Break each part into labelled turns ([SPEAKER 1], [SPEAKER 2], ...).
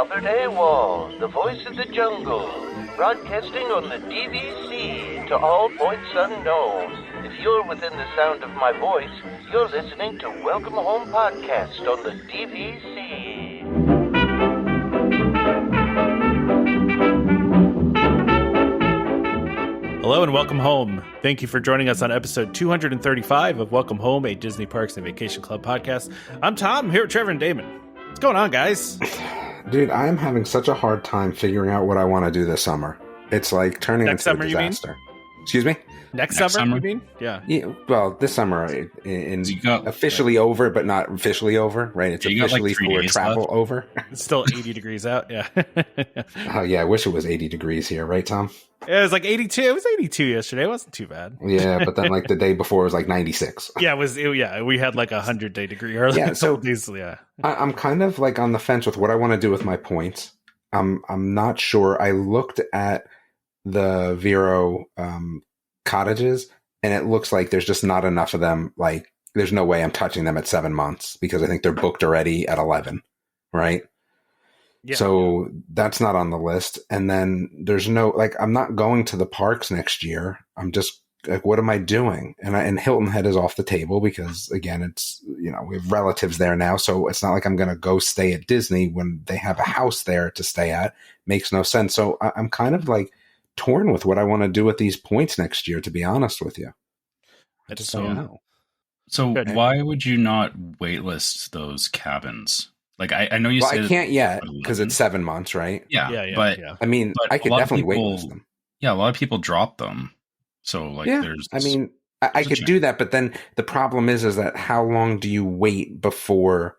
[SPEAKER 1] Albert Awol, the voice of the jungle, broadcasting on the DVC to all points unknown. If you're within the sound of my voice, you're listening to Welcome Home Podcast on the DVC.
[SPEAKER 2] Hello and welcome home. Thank you for joining us on episode 235 of Welcome Home, a Disney Parks and Vacation Club podcast. I'm Tom, here with Trevor and Damon. What's going on, guys?
[SPEAKER 3] Dude, I'm having such a hard time figuring out what I want to do this summer. It's like turning
[SPEAKER 2] Next
[SPEAKER 3] into
[SPEAKER 2] summer,
[SPEAKER 3] a disaster.
[SPEAKER 2] You mean?
[SPEAKER 3] Excuse me?
[SPEAKER 2] Next summer, you mean? Yeah.
[SPEAKER 3] Well, this summer, officially over, but not officially over, right? It's officially for travel left. Over.
[SPEAKER 2] It's still 80 degrees out, yeah.
[SPEAKER 3] Oh, yeah, I wish it was 80 degrees here, right, Tom?
[SPEAKER 2] It was like 82. It was 82 yesterday. It wasn't too bad.
[SPEAKER 3] Yeah, but then like the day before it was like 96.
[SPEAKER 2] Yeah, we had like 100-day degree early.
[SPEAKER 3] Yeah, so
[SPEAKER 2] yeah.
[SPEAKER 3] I'm kind of like on the fence with what I want to do with my points. I'm not sure. I looked at the Vero cottages, and it looks like there's just not enough of them. Like, there's no way I'm touching them at 7 months because I think they're booked already at 11, right? Yeah. So that's not on the list. And then there's no, like, I'm not going to the parks next year. I'm just like, what am I doing? And Hilton Head is off the table because, again, it's, you know, we have relatives there now. So it's not like I'm going to go stay at Disney when they have a house there to stay at. Makes no sense. So I'm kind of like torn with what I want to do with these points next year, to be honest with you. I just don't know.
[SPEAKER 4] So why would you not waitlist those cabins? Like, I know you said
[SPEAKER 3] I can't yet because it's 7 months, right?
[SPEAKER 4] Yeah.
[SPEAKER 3] I mean, I could definitely waitlist them.
[SPEAKER 4] Yeah, a lot of people drop them. So, like,
[SPEAKER 3] I could do that, but then the problem is that how long do you wait before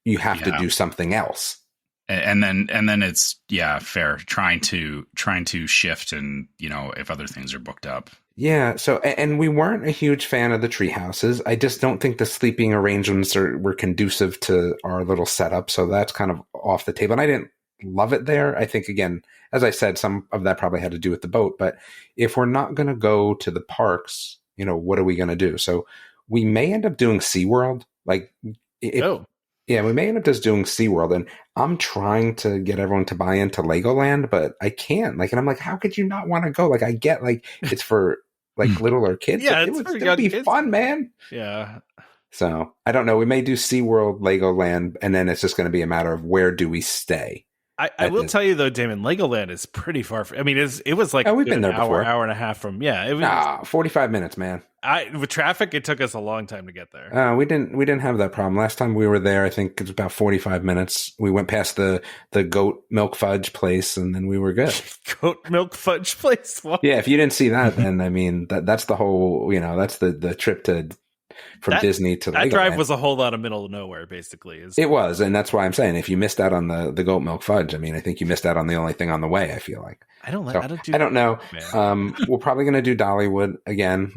[SPEAKER 3] you have to do something else?
[SPEAKER 4] And then it's fair trying to shift, and you know, if other things are booked up.
[SPEAKER 3] Yeah. So, and we weren't a huge fan of the tree houses. I just don't think the sleeping arrangements were conducive to our little setup. So that's kind of off the table. And I didn't love it there. I think, again, as I said, some of that probably had to do with the boat. But if we're not going to go to the parks, you know, what are we going to do? So we may end up doing SeaWorld. Like, yeah, we may end up just doing SeaWorld. And I'm trying to get everyone to buy into Legoland, but I can't. Like, and I'm like, how could you not want to go? Like, I get, like, it's for like littler kids.
[SPEAKER 2] Yeah,
[SPEAKER 3] it would still be fun, man.
[SPEAKER 2] Yeah.
[SPEAKER 3] So I don't know. We may do SeaWorld, Legoland, and then it's just going to be a matter of where do we stay.
[SPEAKER 2] I will tell you though, Damon, Legoland is pretty far. I mean, it was like
[SPEAKER 3] we've been there before.
[SPEAKER 2] Hour and a half from. Yeah, it was
[SPEAKER 3] 45 minutes, man.
[SPEAKER 2] With traffic, it took us a long time to get there.
[SPEAKER 3] We didn't have that problem last time we were there. I think it was about 45 minutes. We went past the goat milk fudge place, and then we were good.
[SPEAKER 2] Goat milk fudge place. What?
[SPEAKER 3] Yeah, if you didn't see that, then I mean that's the whole. You know, that's the trip from Disney to
[SPEAKER 2] that
[SPEAKER 3] Legoland.
[SPEAKER 2] Drive was a whole lot of middle of nowhere, basically.
[SPEAKER 3] It was, and that's why I'm saying if you missed out on the goat milk fudge, I mean, I think you missed out on the only thing on the way. I feel like
[SPEAKER 2] I don't
[SPEAKER 3] know. We're probably going to do Dollywood again,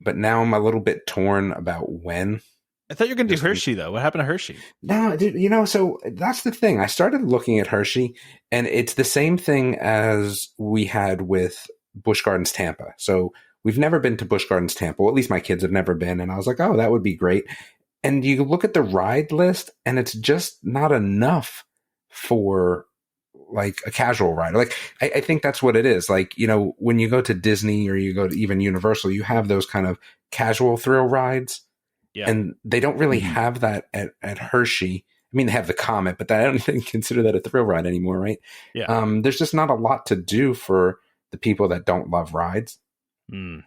[SPEAKER 3] but now I'm a little bit torn about when.
[SPEAKER 2] I thought you were going to do Hershey though. What happened to Hershey?
[SPEAKER 3] No, dude, you know, so that's the thing. I started looking at Hershey, and it's the same thing as we had with Busch Gardens Tampa. So we've never been to Busch Gardens Tampa. Well, at least my kids have never been. And I was like, oh, that would be great. And you look at the ride list, and it's just not enough for like a casual rider. Like, I think that's what it is. Like, you know, when you go to Disney or you go to even Universal, you have those kind of casual thrill rides. Yeah. And they don't really have that at Hershey. I mean, they have the Comet, but I don't even consider that a thrill ride anymore, right?
[SPEAKER 2] Yeah.
[SPEAKER 3] There's just not a lot to do for the people that don't love rides.
[SPEAKER 2] You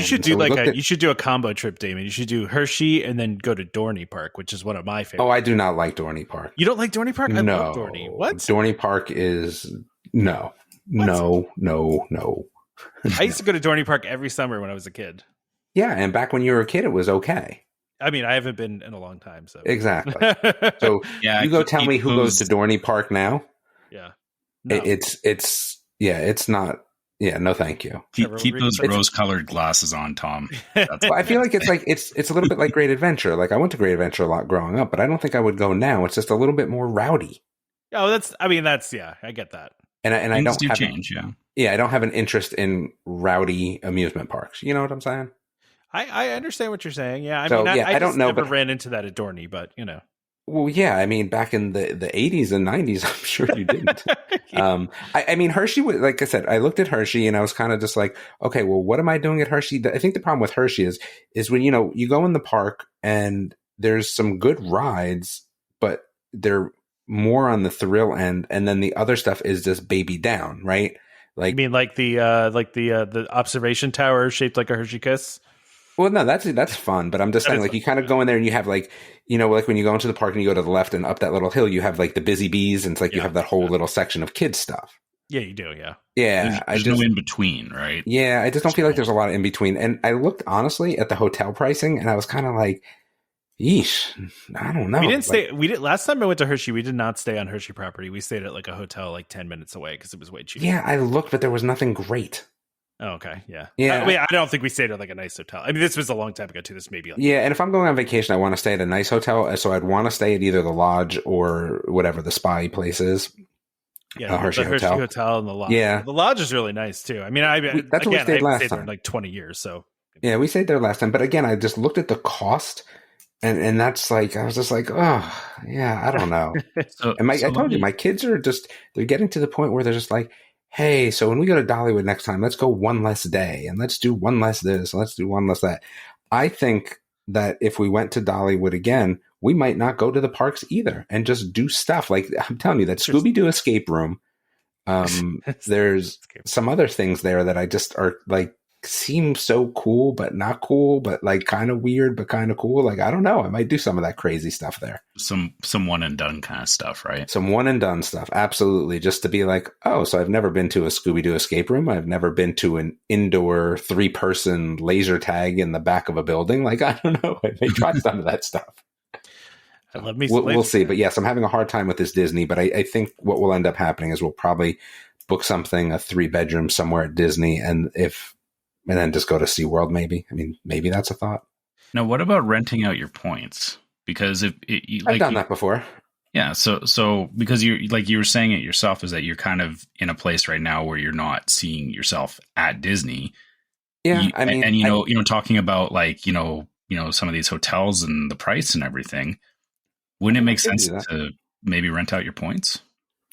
[SPEAKER 2] should do you should do a combo trip, Damon. You should do Hershey and then go to Dorney Park, which is one of my favorites.
[SPEAKER 3] Oh, I do not like Dorney Park.
[SPEAKER 2] You don't like Dorney Park? I
[SPEAKER 3] no.
[SPEAKER 2] love Dorney. What?
[SPEAKER 3] Dorney Park is no. I
[SPEAKER 2] used to go to Dorney Park every summer when I was a kid.
[SPEAKER 3] Yeah, and back when you were a kid, it was okay.
[SPEAKER 2] I mean, I haven't been in a long time, so
[SPEAKER 3] exactly. So you go tell me who goes to Dorney Park now.
[SPEAKER 2] Yeah,
[SPEAKER 3] no. It's not. Yeah, no, thank you.
[SPEAKER 4] Keep those rose-colored glasses on, Tom.
[SPEAKER 3] Well, I feel like it's a little bit like Great Adventure. Like, I went to Great Adventure a lot growing up, but I don't think I would go now. It's just a little bit more rowdy.
[SPEAKER 2] Oh, I get that.
[SPEAKER 3] And I don't have
[SPEAKER 4] change,
[SPEAKER 3] I don't have an interest in rowdy amusement parks. You know what I'm saying?
[SPEAKER 2] I understand what you're saying. Yeah, I
[SPEAKER 3] don't know.
[SPEAKER 2] I never ran into that at Dorney, but you know.
[SPEAKER 3] Well, yeah, I mean, back in the 80s and 90s, I'm sure you didn't. I mean, Hershey, like I said, I looked at Hershey and I was kind of just like, okay, well, what am I doing at Hershey? I think the problem with Hershey is when, you go in the park and there's some good rides, but they're more on the thrill end. And then the other stuff is just baby down, right? Like,
[SPEAKER 2] You mean like the observation tower shaped like a Hershey Kiss?
[SPEAKER 3] well, no, that's fun, but I'm just saying, like, you kind of go in there and you have like, like when you go into the park and you go to the left and up that little hill, you have like the Busy Bees, and it's like you have that whole little section of kids stuff.
[SPEAKER 2] Yeah, you do. Yeah.
[SPEAKER 3] Yeah.
[SPEAKER 4] There's no in between, right?
[SPEAKER 3] Yeah. I just don't feel like there's a lot of in between. And I looked honestly at the hotel pricing and I was kind of like, yeesh, I don't know.
[SPEAKER 2] We didn't stay. We did last time I went to Hershey. We did not stay on Hershey property. We stayed at like a hotel like 10 minutes away because it was way cheaper.
[SPEAKER 3] Yeah, I looked, but there was nothing great.
[SPEAKER 2] Oh, okay. Yeah.
[SPEAKER 3] Yeah.
[SPEAKER 2] I don't think we stayed at like a nice hotel. I mean, this was a long time ago too. This may be like,
[SPEAKER 3] Yeah, and if I'm going on vacation, I want to stay at a nice hotel. So I'd want to stay at either the Lodge or whatever the spa place is.
[SPEAKER 2] yeah,
[SPEAKER 3] Hershey
[SPEAKER 2] the Hershey
[SPEAKER 3] Hotel.
[SPEAKER 2] Hotel and the Lodge.
[SPEAKER 3] Yeah.
[SPEAKER 2] The Lodge is really nice too. I mean,
[SPEAKER 3] that's where we stayed last
[SPEAKER 2] there
[SPEAKER 3] time.
[SPEAKER 2] in like 20 years. So
[SPEAKER 3] Yeah, we stayed there last time. But again, I just looked at the cost, and that's like, I was just like, oh, yeah, I don't know. And I told you, my kids are they're getting to the point where they're just like, hey, so when we go to Dollywood next time, let's go one less day, and let's do one less this, and let's do one less that. I think that if we went to Dollywood again, we might not go to the parks either and just do stuff. Like, I'm telling you, that Scooby-Doo escape room, there's some other things there that I just are like, seem so cool, but not cool, but like kind of weird, but kind of cool. Like, I don't know. I might do some of that crazy stuff there.
[SPEAKER 4] Some one and done kind of stuff, right?
[SPEAKER 3] Some one and done stuff. Absolutely. Just to be like, oh, so I've never been to a Scooby-Doo escape room. I've never been to an indoor 3-person laser tag in the back of a building. Like, I don't know. I may try some of that stuff.
[SPEAKER 2] I love me.
[SPEAKER 3] We'll see. But yes, I'm having a hard time with this Disney, but I think what will end up happening is we'll probably book something, a 3-bedroom somewhere at Disney. And then just go to SeaWorld, maybe. I mean, maybe that's a thought.
[SPEAKER 4] Now, what about renting out your points? Because
[SPEAKER 3] I've done that before.
[SPEAKER 4] Yeah. So because you're like you were saying it yourself, is that you're kind of in a place right now where you're not seeing yourself at Disney.
[SPEAKER 3] Yeah.
[SPEAKER 4] Talking about like, some of these hotels and the price and everything, wouldn't it make sense to maybe rent out your points?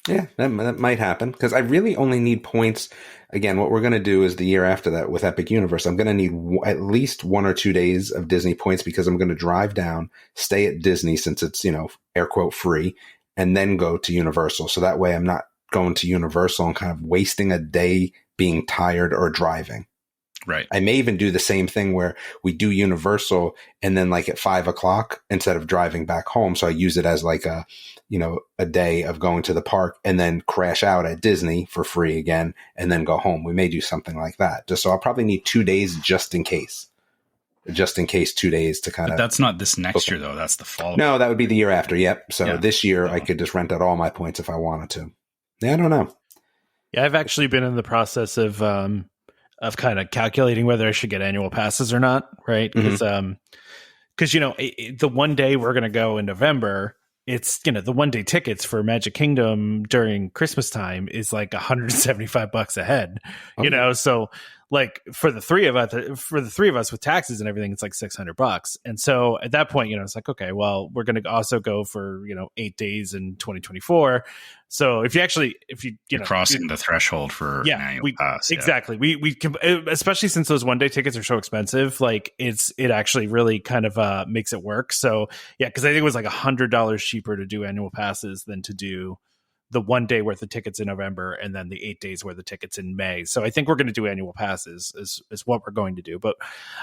[SPEAKER 3] Yeah, that might happen because I really only need points. Again, what we're going to do is the year after that with Epic Universe, I'm going to need at least 1 or 2 days of Disney points because I'm going to drive down, stay at Disney since it's, air quote free, and then go to Universal. So that way I'm not going to Universal and kind of wasting a day being tired or driving.
[SPEAKER 4] Right.
[SPEAKER 3] I may even do the same thing where we do Universal and then like at 5:00 instead of driving back home. So I use it as like a day of going to the park and then crash out at Disney for free again and then go home. We may do something like that. So I'll probably need 2 days just in case 2 days to kind of.
[SPEAKER 4] That's not this next year though. That's the fall.
[SPEAKER 3] No, that would be the year after. Yep. So this year I could just rent out all my points if I wanted to. Yeah, I don't know.
[SPEAKER 2] Yeah, I've actually been in the process of kind of calculating whether I should get annual passes or not, right? Because the one day we're going to go in November, it's the one day tickets for Magic Kingdom during Christmas time is like $175 a head, so like for the three of us with taxes and everything, it's like $600. And so at that point, it's like, okay, well, we're going to also go for, 8 days in 2024. So if you're
[SPEAKER 4] crossing the threshold for an annual pass.
[SPEAKER 2] Exactly. We can, especially since those one day tickets are so expensive, like it actually really kind of makes it work. So yeah, because I think it was like $100 cheaper to do annual passes than to do the 1 day worth of tickets in November and then the 8 days worth of tickets in May. So I think we're going to do annual passes is what we're going to do, but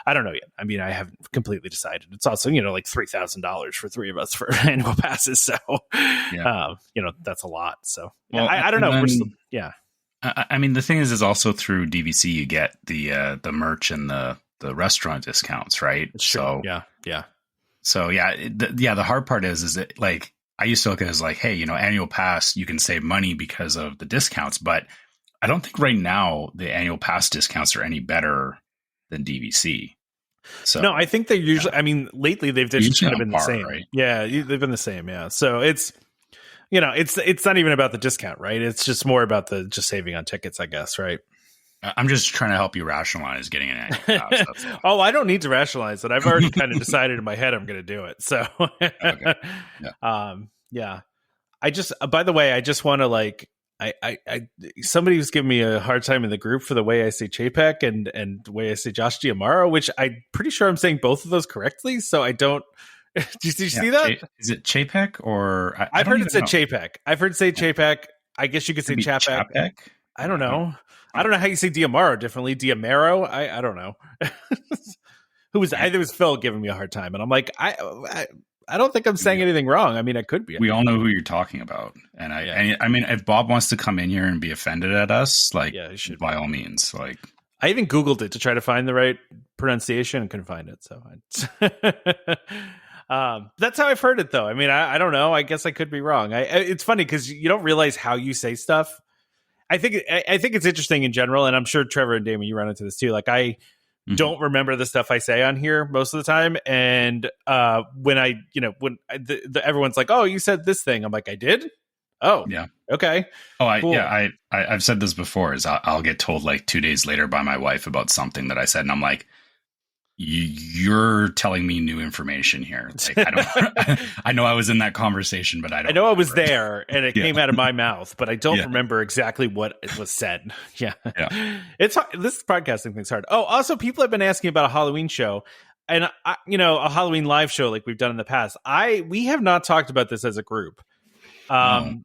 [SPEAKER 2] I don't know yet. I mean, I haven't completely decided. It's also, like $3,000 for 3 of us for annual passes. So, that's a lot. So I don't know.
[SPEAKER 4] Then, I mean, the thing is also through DVC, you get the merch and the restaurant discounts, right?
[SPEAKER 2] It's true.
[SPEAKER 4] So
[SPEAKER 2] yeah.
[SPEAKER 4] So the hard part is that like, I used to look at it as like, hey, annual pass, you can save money because of the discounts. But I don't think right now the annual pass discounts are any better than DVC. So
[SPEAKER 2] no, I think they're usually, I mean, lately they've just kind of been the same.
[SPEAKER 4] Right?
[SPEAKER 2] Yeah, they've been the same. Yeah. So it's, it's not even about the discount, right? It's just more about the just saving on tickets, I guess. Right.
[SPEAKER 4] I'm just trying to help you rationalize getting an annual pass. That's all.
[SPEAKER 2] Oh, I don't need to rationalize it. I've already kind of decided in my head I'm going to do it. So,
[SPEAKER 4] Okay.
[SPEAKER 2] yeah. I just, by the way, I just want to like, somebody was giving me a hard time in the group for the way I say Chapek and the way I say Josh Giamaro, which I'm pretty sure I'm saying both of those correctly. So I don't. Did you see that?
[SPEAKER 4] Is it Chapek or
[SPEAKER 2] I've heard it said Chapek. I've heard it say Chapek. I guess you could say Chapek. I don't know. I don't know how you say Diamaro differently. Diamaro? I don't know. I think it was Phil giving me a hard time, and I'm like, I don't think I'm saying anything wrong. I mean, I could be.
[SPEAKER 4] We all know who you're talking about, and I mean, if Bob wants to come in here and be offended at us, like,
[SPEAKER 2] he should
[SPEAKER 4] by all means. Like,
[SPEAKER 2] I even Googled it to try to find the right pronunciation and couldn't find it. So, that's how I've heard it, though. I mean, I don't know. I guess I could be wrong. It's funny because you don't realize how you say stuff. I think it's interesting in general, and I'm sure Trevor and Damon, you run into this too. Like I don't remember the stuff I say on here most of the time, and when everyone's like, "Oh, you said this thing," I'm like, "I did." Oh, yeah, okay.
[SPEAKER 4] Oh,
[SPEAKER 2] cool.
[SPEAKER 4] I've said this before. Is I'll get told like 2 days later by my wife about something that I said, and I'm like, you're telling me new information here. Like, I know I was in that conversation, but I know I was
[SPEAKER 2] there and it came out of my mouth, but I don't remember exactly what it was said. Yeah. It's this podcasting thing's hard. Oh, also people have been asking about a Halloween show and a Halloween live show like we've done in the past. We have not talked about this as a group. But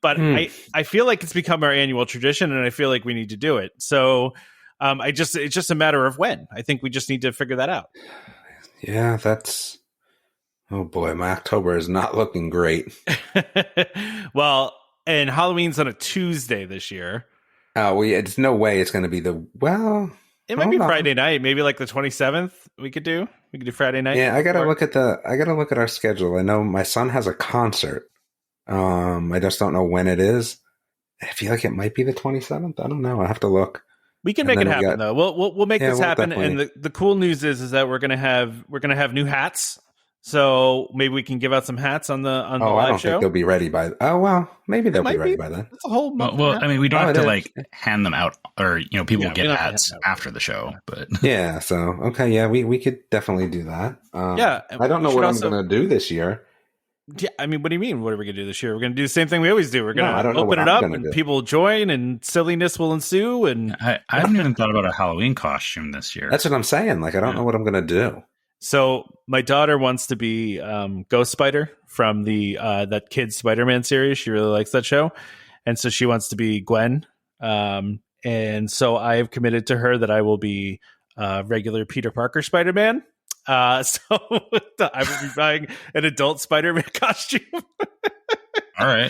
[SPEAKER 2] I feel like it's become our annual tradition and I feel like we need to do it. So it's just a matter of when. I think we just need to figure that out.
[SPEAKER 3] Yeah, oh boy, my October is not looking great.
[SPEAKER 2] Well, and Halloween's on a Tuesday this year.
[SPEAKER 3] Oh, it's no way it's going to be
[SPEAKER 2] it might be Friday night, maybe like the 27th we could do Friday night.
[SPEAKER 3] Yeah, I got to look at our schedule. I know my son has a concert. I just don't know when it is. I feel like it might be the 27th. I don't know. I have to look.
[SPEAKER 2] We can make it happen though. We'll make this happen. Definitely. And the cool news is that we're gonna have new hats. So maybe we can give out some hats on the live show.
[SPEAKER 3] I don't think they'll be ready by. Oh well, maybe they'll be ready by then.
[SPEAKER 2] That's a whole.
[SPEAKER 4] Well, I mean, we don't have to like hand them out, or people get hats after the show. But
[SPEAKER 3] yeah, so okay, yeah, we could definitely do that. I don't know what I'm gonna do this year.
[SPEAKER 2] Yeah, I mean, what do you mean? What are we going to do this year? We're going to do the same thing we always do. We're going to open it up and people will join and silliness will ensue. And
[SPEAKER 4] I haven't even thought about a Halloween costume this year.
[SPEAKER 3] That's what I'm saying. Like, I don't know what I'm going to do.
[SPEAKER 2] So my daughter wants to be Ghost Spider from the that kid's Spider-Man series. She really likes that show. And so she wants to be Gwen. And so I have committed to her that I will be regular Peter Parker Spider-Man. So I will be buying an adult Spider-Man costume.
[SPEAKER 4] All right.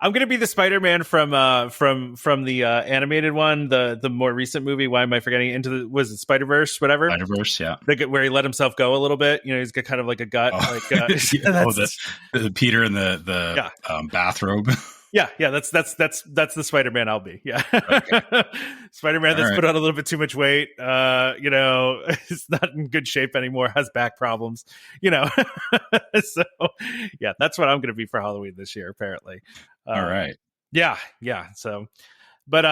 [SPEAKER 2] I'm going to be the Spider-Man from the animated one, the more recent movie. Why am I forgetting? Was it Spider-Verse, whatever?
[SPEAKER 4] Spider-Verse, yeah.
[SPEAKER 2] Where he let himself go a little bit. He's got kind of like a gut.
[SPEAKER 4] The Peter in the bathrobe.
[SPEAKER 2] Yeah, that's the Spider-Man I'll be. Yeah, okay. Spider-Man that's put on a little bit too much weight. Is not in good shape anymore. Has back problems. So yeah, that's what I'm going to be for Halloween this year. Apparently.
[SPEAKER 4] All right.
[SPEAKER 2] Yeah. So, but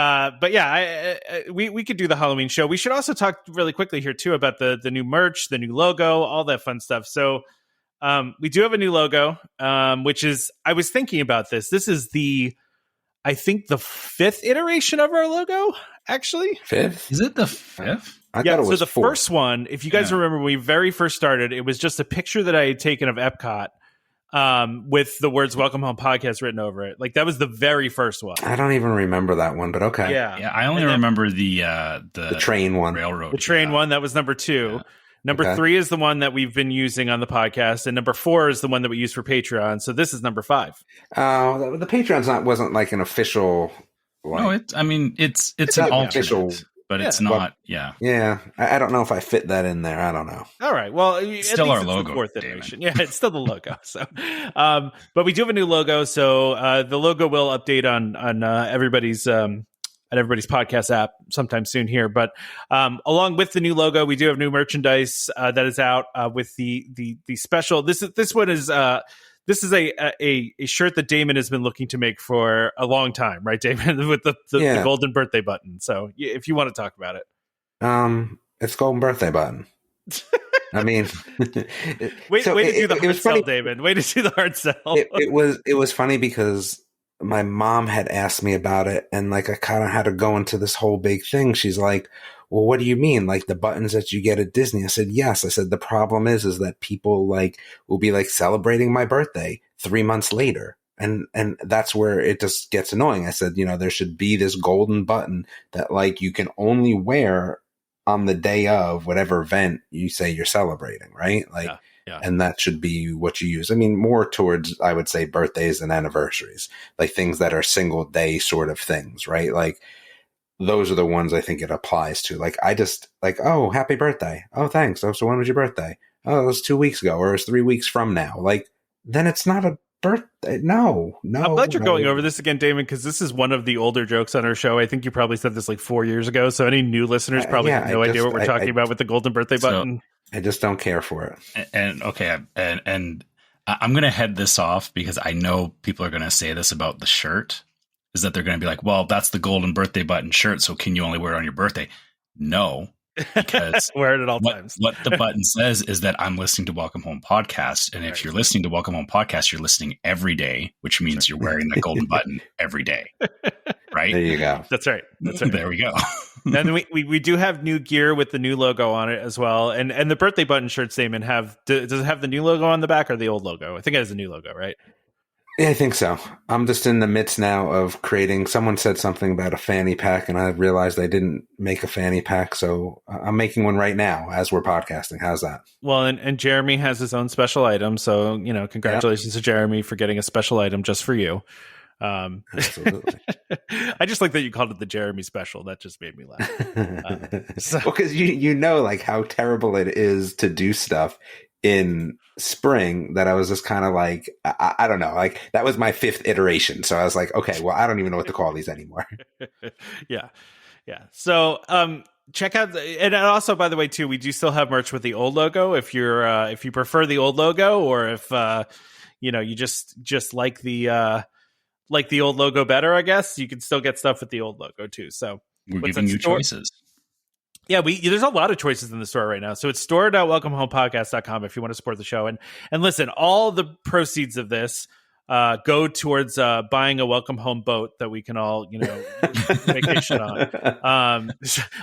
[SPEAKER 2] yeah, we could do the Halloween show. We should also talk really quickly here too about the new merch, the new logo, all that fun stuff. So. We do have a new logo, which is, I was thinking about this. This is I think the 5th iteration of our logo, actually.
[SPEAKER 3] 5th?
[SPEAKER 4] Is it the 5th?
[SPEAKER 3] I thought it was
[SPEAKER 2] so the
[SPEAKER 3] 4th.
[SPEAKER 2] First one, if you guys remember when we very first started, it was just a picture that I had taken of EPCOT with the words Welcome Home Podcast written over it. Like that was the very first one.
[SPEAKER 3] I don't even remember that one, but okay.
[SPEAKER 2] Yeah,
[SPEAKER 4] I only remember the
[SPEAKER 3] train one.
[SPEAKER 4] Railroad.
[SPEAKER 2] The train one, that was number 2. Yeah. Number 3 is the one that we've been using on the podcast, and number 4 is the one that we use for Patreon. So this is number 5.
[SPEAKER 3] The Patreon's wasn't like an official.
[SPEAKER 4] No, it's an alternate, but it's not.
[SPEAKER 3] Yeah. I don't know if I fit that in there. I don't know.
[SPEAKER 2] All right. Well,
[SPEAKER 4] it's still our logo.
[SPEAKER 2] The 4th iteration. Yeah, it's still the logo. So, but we do have a new logo. So the logo will update on everybody's. At everybody's podcast app sometime soon here. But along with the new logo, we do have new merchandise that is out with the special. This one is this is a shirt that Damon has been looking to make for a long time, right, Damon? With the golden birthday button. So if you want to talk about it.
[SPEAKER 3] It's golden birthday button. I mean,
[SPEAKER 2] way to do the hard sell, David. Way to do the hard sell.
[SPEAKER 3] It was funny because my mom had asked me about it, and like I kind of had to go into this whole big thing. She's like, "Well, what do you mean? Like the buttons that you get at Disney?" I said, "Yes." I said, "The problem is that people like will be like celebrating my birthday 3 months later." And that's where it just gets annoying. I said, there should be this golden button that like you can only wear on the day of whatever event you say you're celebrating, right? Like, yeah. And that should be what you use. I mean, more towards, I would say, birthdays and anniversaries, like things that are single day sort of things, right? Like those are the ones I think it applies to. Like, I just like, oh, happy birthday. Oh, thanks. Oh, so when was your birthday? Oh, it was 2 weeks ago, or it's 3 weeks from now. Like, then it's not a birthday. No.
[SPEAKER 2] I'm glad you're going over this again, Damon, because this is one of the older jokes on our show. I think you probably said this like 4 years ago. So any new listeners probably have no idea what we're talking about with the golden birthday button.
[SPEAKER 3] I just don't care for it.
[SPEAKER 4] And okay, and I'm going to head this off because I know people are going to say this about the shirt, is that they're going to be like, well, that's the golden birthday button shirt, so can you only wear it on your birthday? No. Because
[SPEAKER 2] wear it at all times.
[SPEAKER 4] What the button says is that I'm listening to Welcome Home Podcast. And if you're listening to Welcome Home Podcast, you're listening every day, which means you're wearing that golden button every day. Right?
[SPEAKER 3] There you go.
[SPEAKER 2] That's right.
[SPEAKER 4] There we go.
[SPEAKER 2] And then we do have new gear with the new logo on it as well. And the birthday button shirt statement does it have the new logo on the back or the old logo? I think it has a new logo, right?
[SPEAKER 3] Yeah, I think so. I'm just in the midst now of creating. Someone said something about a fanny pack, and I realized I didn't make a fanny pack, so I'm making one right now as we're podcasting. How's that?
[SPEAKER 2] Well, and Jeremy has his own special item, so congratulations to Jeremy for getting a special item just for you.
[SPEAKER 3] Absolutely.
[SPEAKER 2] I just like that you called it the Jeremy special. That just made me laugh.
[SPEAKER 3] Well, because you know like how terrible it is to do stuff in spring that I was just kind of like, I don't know, like that was my 5th iteration. So I was like, okay, well, I don't even know what to call these anymore.
[SPEAKER 2] Yeah. So, check out and also, by the way, too, we do still have merch with the old logo. If you prefer the old logo, or if, you just like the old logo better, I guess you can still get stuff with the old logo too. So
[SPEAKER 4] we're giving you choices.
[SPEAKER 2] Yeah, there's a lot of choices in the store right now. So it's store.welcomehomepodcast.com if you want to support the show. And listen, all the proceeds of this go towards buying a welcome home boat that we can all, vacation on.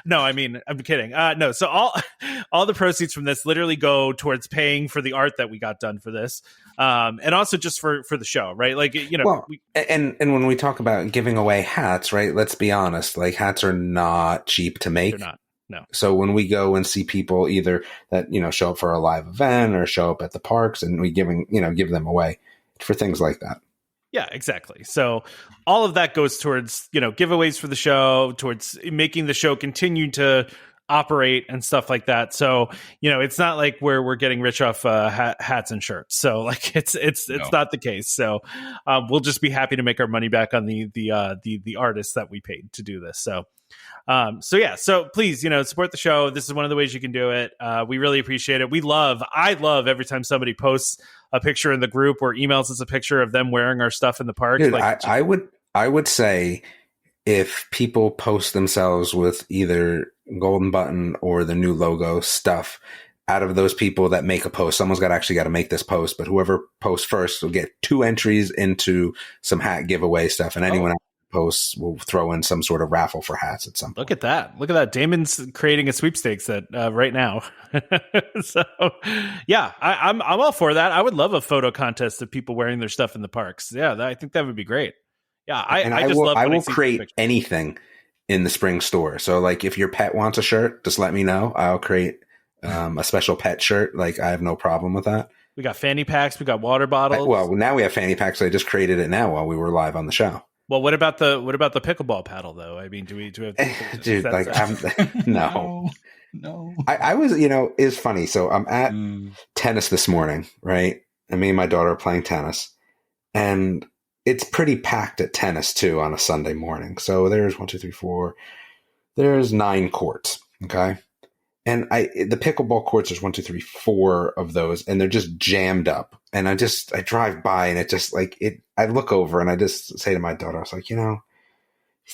[SPEAKER 2] No, I mean, I'm kidding. No, so all the proceeds from this literally go towards paying for the art that we got done for this. And also just for the show, right? Like,
[SPEAKER 3] well, and when we talk about giving away hats, right? Let's be honest, like hats are not cheap to make.
[SPEAKER 2] They're not. No.
[SPEAKER 3] So when we go and see people either that, show up for a live event or show up at the parks, and we give them away for things like that.
[SPEAKER 2] Yeah, exactly. So all of that goes towards, giveaways for the show, towards making the show continue to operate and stuff like that. So, it's not like we're getting rich off hats and shirts. So like it's not the case. So we'll just be happy to make our money back on the artists that we paid to do this. So so please, support the show. This is one of the ways you can do it. We really appreciate it. I love every time somebody posts a picture in the group or emails us a picture of them wearing our stuff in the park.
[SPEAKER 3] Dude, I would say if people post themselves with either golden button or the new logo stuff, out of those people that make a post, someone's got to make this post, but whoever posts first will get 2 entries into some hat giveaway stuff. And anyone else posts will throw in some sort of raffle for hats at some point.
[SPEAKER 2] Look at that. Damon's creating a sweepstakes that right now. So yeah, I'm all for that. I would love a photo contest of people wearing their stuff in the parks. Yeah, I think that would be great. Yeah, I will
[SPEAKER 3] create anything in the spring store. So like if your pet wants a shirt, just let me know. I'll create a special pet shirt. Like I have no problem with that.
[SPEAKER 2] We got fanny packs. We got water bottles.
[SPEAKER 3] Well, now we have fanny packs. So I just created it now while we were live on the show.
[SPEAKER 2] Well, what about the pickleball paddle though? I mean, do we have
[SPEAKER 3] dude? Like, no. I was, it's funny. So I'm at tennis this morning, right? And me and my daughter are playing tennis, and it's pretty packed at tennis too on a Sunday morning. So there's 1, 2, 3, 4. There's 9 courts. Okay. And the pickleball courts, there's 1, 2, 3, 4 of those, and they're just jammed up. And I drive by, and it just I look over and I just say to my daughter, I was like, these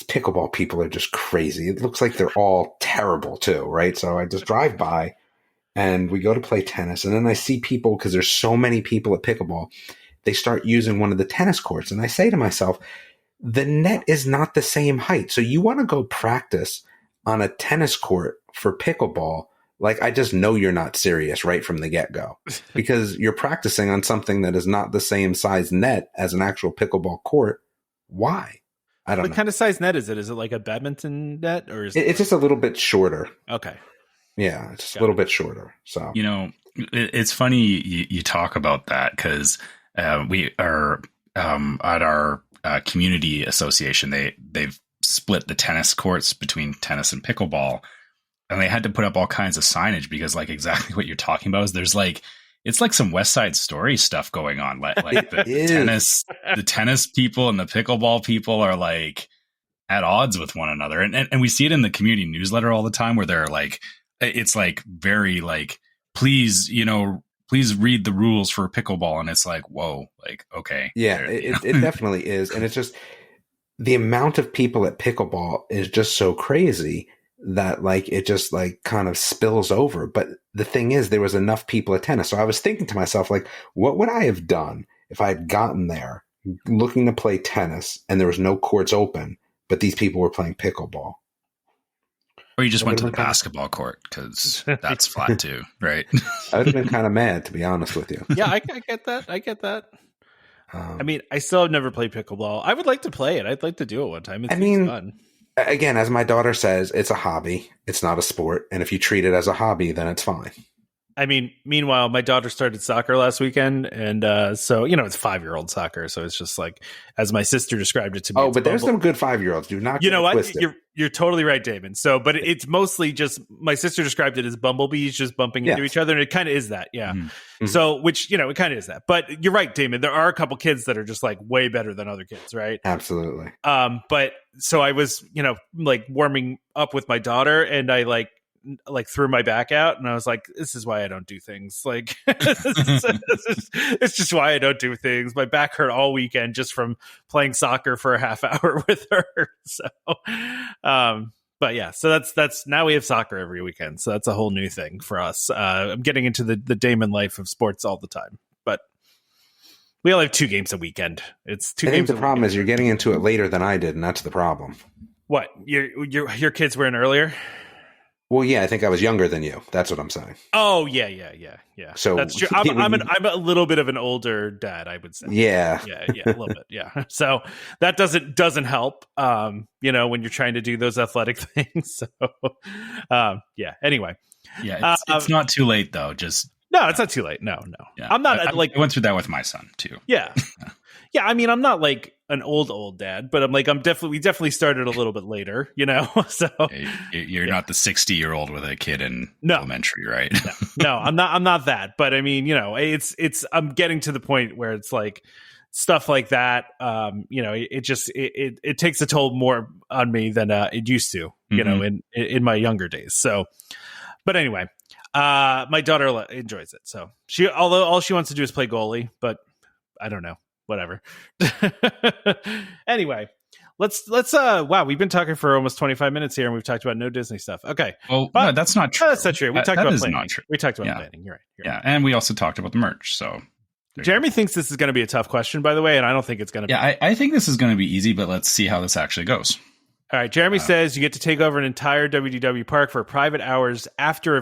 [SPEAKER 3] pickleball people are just crazy. It looks like they're all terrible too, right? So I just drive by and we go to play tennis, and then I see people, because there's so many people at pickleball, they start using one of the tennis courts. And I say to myself, the net is not the same height. So you want to go practice on a tennis court for pickleball? Like, I just know you're not serious right from the get-go, because you're practicing on something that is not the same size net as an actual pickleball court. Why? I don't know.
[SPEAKER 2] What kind of size net is it? Is it like a badminton net, or is
[SPEAKER 3] it's just a little bit shorter?
[SPEAKER 2] Okay.
[SPEAKER 3] Yeah, it's just a little bit shorter. So,
[SPEAKER 4] it's funny you talk about that, because we are at our community association. They've split the tennis courts between tennis and pickleball, and they had to put up all kinds of signage, because exactly what you're talking about is there's it's like some West Side Story stuff going on. Like the tennis people and the pickleball people are at odds with one another. And we see it in the community newsletter all the time, where they're it's very please read the rules for pickleball. And it's whoa, okay.
[SPEAKER 3] Yeah, it definitely is. And it's just, the amount of people at pickleball is just so crazy that it just kind of spills over. But the thing is, there was enough people at tennis. So I was thinking to myself, what would I have done if I had gotten there looking to play tennis and there was no courts open, but these people were playing pickleball?
[SPEAKER 4] Or you just went to the basketball court, because that's flat too, right?
[SPEAKER 3] I would have been kind of mad, to be honest with you.
[SPEAKER 2] Yeah, I get that. I mean, I still have never played pickleball. I would like to play it. I'd like to do it one time. It's fun.
[SPEAKER 3] Again, as my daughter says, it's a hobby. It's not a sport. And if you treat it as a hobby, then it's fine.
[SPEAKER 2] I mean, meanwhile, my daughter started soccer last weekend. And so, it's 5-year-old soccer. So it's just as my sister described it to me.
[SPEAKER 3] Oh, but there's some good 5-year-olds. Do not get it twisted.
[SPEAKER 2] You're totally right, Damon. So, but it's mostly just, my sister described it as bumblebees just bumping into each other. And it kind of is that. Yeah. Mm-hmm. So, which, it kind of is that. But you're right, Damon. There are a couple kids that are just way better than other kids, right?
[SPEAKER 3] Absolutely.
[SPEAKER 2] But so I was, warming up with my daughter, and I threw my back out, and I was like, this is why I don't do things. It's just why I don't do things. My back hurt all weekend just from playing soccer for a half hour with her. So, but yeah, so that's now we have soccer every weekend. So that's a whole new thing for us. I'm getting into the Damon life of sports all the time, but we only have 2 games a weekend. It's 2 games.
[SPEAKER 3] I think the problem is you're getting into it later than I did, and that's the problem.
[SPEAKER 2] What? Your kids were in earlier?
[SPEAKER 3] Well, yeah, I think I was younger than you. That's what I'm saying.
[SPEAKER 2] Oh, yeah. So that's true. I'm a little bit of an older dad, I would say.
[SPEAKER 3] Yeah,
[SPEAKER 2] a little bit. Yeah. So that doesn't help. When you're trying to do those athletic things. So, yeah. Anyway.
[SPEAKER 4] Yeah, it's not too late though.
[SPEAKER 2] No, it's not too late. No. Yeah. I'm not
[SPEAKER 4] I went through that with my son too.
[SPEAKER 2] Yeah. Yeah, I mean, I'm not an old dad, but we definitely started a little bit later, So
[SPEAKER 4] you're not the 60-year-old with a kid in elementary, right?
[SPEAKER 2] No, I'm not that. But I mean, it's I'm getting to the point where it's stuff like that. It takes a toll more on me than it used to, in my younger days. So, but anyway, my daughter enjoys it. So although all she wants to do is play goalie, but I don't know. Whatever. Anyway, let's wow, we've been talking for almost 25 minutes here, and we've talked about no Disney stuff. Okay.
[SPEAKER 4] Well, no, that's not true.
[SPEAKER 2] No, that's not true. We talked about planning.
[SPEAKER 4] Not true.
[SPEAKER 2] We talked about planning. You're right.
[SPEAKER 4] Yeah, and we also talked about the merch. So
[SPEAKER 2] Jeremy thinks this is going to be a tough question, by the way, and I don't think it's going to be.
[SPEAKER 4] Yeah, I think this is going to be easy, but let's see how this actually goes.
[SPEAKER 2] All right. Jeremy says you get to take over an entire WDW park for a private hours after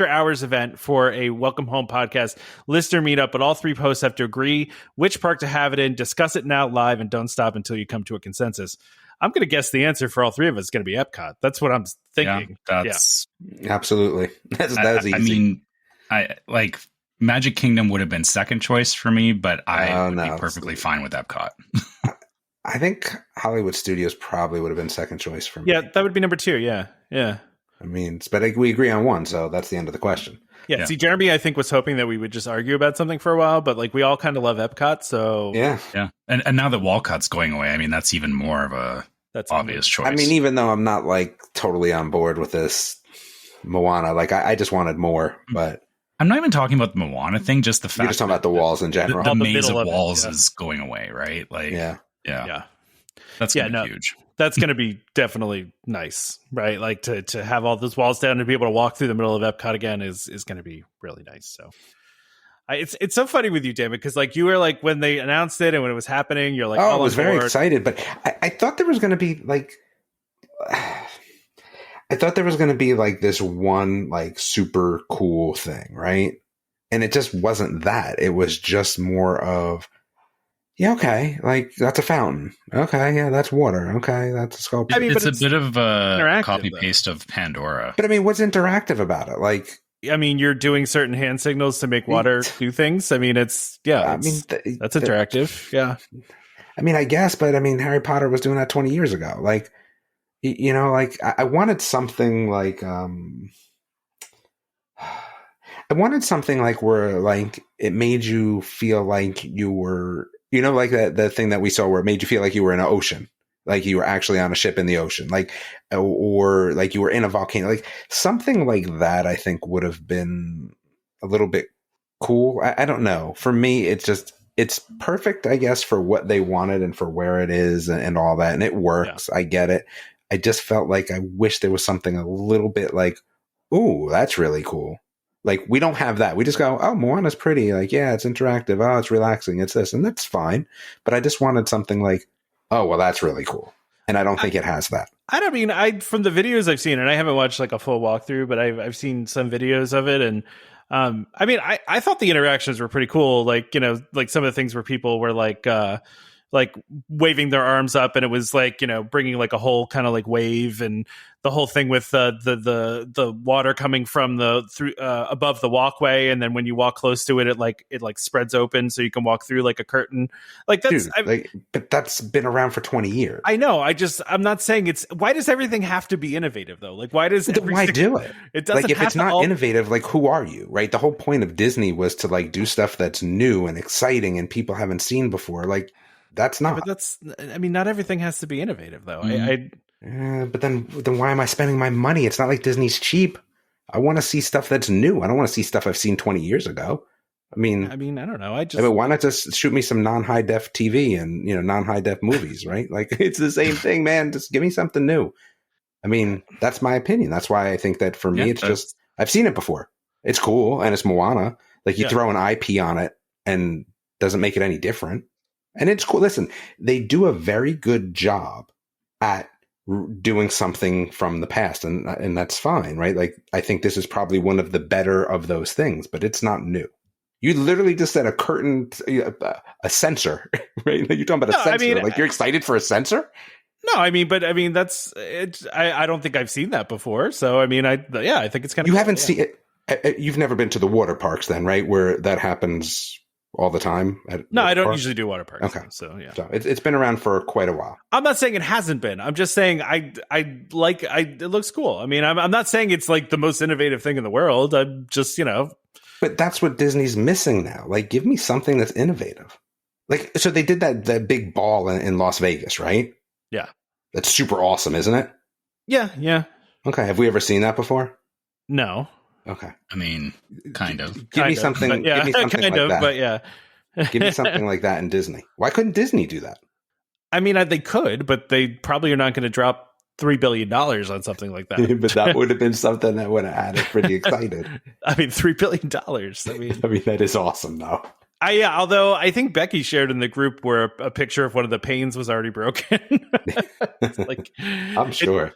[SPEAKER 2] hours event for a Welcome Home podcast listener meetup, but all 3 posts have to agree which park to have it in, discuss it now live, and don't stop until you come to a consensus. I'm going to guess the answer for all 3 of us is going to be EPCOT. That's what I'm thinking.
[SPEAKER 3] Absolutely. That's easy.
[SPEAKER 4] I mean, Magic Kingdom would have been second choice for me, but I would be perfectly fine with EPCOT.
[SPEAKER 3] I think Hollywood Studios probably would have been second choice for me.
[SPEAKER 2] Yeah, that would be number 2. Yeah.
[SPEAKER 3] I mean, but we agree on one, so that's the end of the question.
[SPEAKER 2] Yeah. See, Jeremy, I think, was hoping that we would just argue about something for a while, but we all kind of love EPCOT, so
[SPEAKER 4] yeah. And now that Walcott's going away, I mean, that's even more of a obvious choice.
[SPEAKER 3] I mean, even though I'm not totally on board with this, Moana. Like I just wanted more, but
[SPEAKER 4] I'm not even talking about the Moana thing. Just the fact
[SPEAKER 3] you're just talking about the walls in general.
[SPEAKER 4] The
[SPEAKER 2] the
[SPEAKER 4] maze
[SPEAKER 2] middle
[SPEAKER 4] of
[SPEAKER 2] of it,
[SPEAKER 4] walls
[SPEAKER 2] yeah.
[SPEAKER 4] is going away, right? Like,
[SPEAKER 3] Yeah.
[SPEAKER 4] That's
[SPEAKER 2] Yeah,
[SPEAKER 4] gonna be huge.
[SPEAKER 2] That's going to be definitely nice, right? Like to have all those walls down and be able to walk through the middle of Epcot again is going to be really nice. So it's so funny with you, David, because like you were like when they announced it and when it was happening, you're like,
[SPEAKER 3] I
[SPEAKER 2] all
[SPEAKER 3] was
[SPEAKER 2] on
[SPEAKER 3] very
[SPEAKER 2] board.
[SPEAKER 3] excited, but I thought there was going to be like, I thought there was going to be like this one like super cool thing, right? And it just wasn't that. It was just more of, yeah, okay, like that's a fountain. Okay, yeah, that's water. Okay, that's a sculpture.
[SPEAKER 2] I mean,
[SPEAKER 4] it's
[SPEAKER 2] but
[SPEAKER 4] a bit of a
[SPEAKER 2] interactive,
[SPEAKER 4] copy
[SPEAKER 2] though.
[SPEAKER 4] paste of Pandora.
[SPEAKER 3] But I mean, what's interactive about it? Like,
[SPEAKER 2] I mean, you're doing certain hand signals to make water do things. I mean, that's interactive. Yeah.
[SPEAKER 3] I mean, I guess, but I mean, Harry Potter was doing that 20 years ago. Like, you know, like I wanted something like, I wanted something like where like it made you feel like you were, you know, like the thing that we saw where it made you feel like you were in an ocean, like you were actually on a ship in the ocean, like, or like you were in a volcano, like something like that. I think would have been a little bit cool. I don't know. For me, it's perfect, I guess, for what they wanted and for where it is and all that. And it works. Yeah. I get it. I just felt like I wish there was something a little bit like, ooh, that's really cool. Like, we don't have that. We just go, oh, Moana's pretty. Like, yeah, it's interactive. Oh, it's relaxing. It's this. And that's fine. But I just wanted something like, oh, well, that's really cool. And I don't think it has that.
[SPEAKER 2] I don't mean, from the videos I've seen, and I haven't watched like a full walkthrough, but I've seen some videos of it. And I mean, I thought the interactions were pretty cool. Like, you know, like some of the things where people were like waving their arms up, and it was like, you know, bringing like a whole kind of like wave, and the whole thing with the water coming from through above the walkway, and then when you walk close to it, it spreads open so you can walk through like a curtain. Like that's,
[SPEAKER 3] dude, but that's been around for 20 years.
[SPEAKER 2] I know. I'm not saying it's. Why does everything have to be innovative though? Like, why does
[SPEAKER 3] why do it?
[SPEAKER 2] It doesn't.
[SPEAKER 3] Like, if
[SPEAKER 2] have
[SPEAKER 3] it's
[SPEAKER 2] to
[SPEAKER 3] not innovative, like, who are you, right? The whole point of Disney was to like do stuff that's new and exciting and people haven't seen before. Like, that's not.
[SPEAKER 2] But that's. I mean, not everything has to be innovative though.
[SPEAKER 3] But then why am I spending my money? It's not like Disney's cheap. I want to see stuff that's new. I don't want to see stuff I've seen 20 years ago. I mean, I don't know. I mean, why not just shoot me some non-high def TV and, you know, non-high def movies, right? Like, it's the same thing, man. Just give me something new. I mean, that's my opinion. That's why I think that for me, it's just, I've seen it before. It's cool. And it's Moana. Like, you throw an IP on it and doesn't make it any different. And it's cool. Listen, they do a very good job at doing something from the past, and that's fine, right? Like, I think this is probably one of the better of those things, but it's not new. You literally just said a curtain, a sensor, right? You're talking about a sensor. I mean, like, you're excited for a sensor?
[SPEAKER 2] No, I mean, that's it. I don't think I've seen that before. So, I mean, I think it's kind of.
[SPEAKER 3] You haven't seen it. You've never been to the water parks, then, right? Where that happens all the time?
[SPEAKER 2] No, I don't usually do water parks.
[SPEAKER 3] Okay.
[SPEAKER 2] So, yeah.
[SPEAKER 3] So it's been around for quite a while.
[SPEAKER 2] I'm not saying it hasn't been. I'm just saying it looks cool. I mean, I'm not saying it's like the most innovative thing in the world. I'm just, you know.
[SPEAKER 3] But that's what Disney's missing now. Like, give me something that's innovative. Like, so they did that big ball in Las Vegas, right?
[SPEAKER 2] Yeah.
[SPEAKER 3] That's super awesome, isn't it?
[SPEAKER 2] Yeah, yeah.
[SPEAKER 3] Okay. Have we ever seen that before?
[SPEAKER 2] No.
[SPEAKER 3] Okay.
[SPEAKER 4] I mean, kind of.
[SPEAKER 3] Give me something like that.
[SPEAKER 2] But yeah.
[SPEAKER 3] Give me something like that in Disney. Why couldn't Disney do that?
[SPEAKER 2] I mean, they could, but they probably are not going to drop $3 billion on something like that.
[SPEAKER 3] But that would have been something that would have had it pretty excited.
[SPEAKER 2] I mean, $3 billion.
[SPEAKER 3] I mean, that is awesome, though.
[SPEAKER 2] Although I think Becky shared in the group where a picture of one of the panes was already broken. Like,
[SPEAKER 3] I'm sure.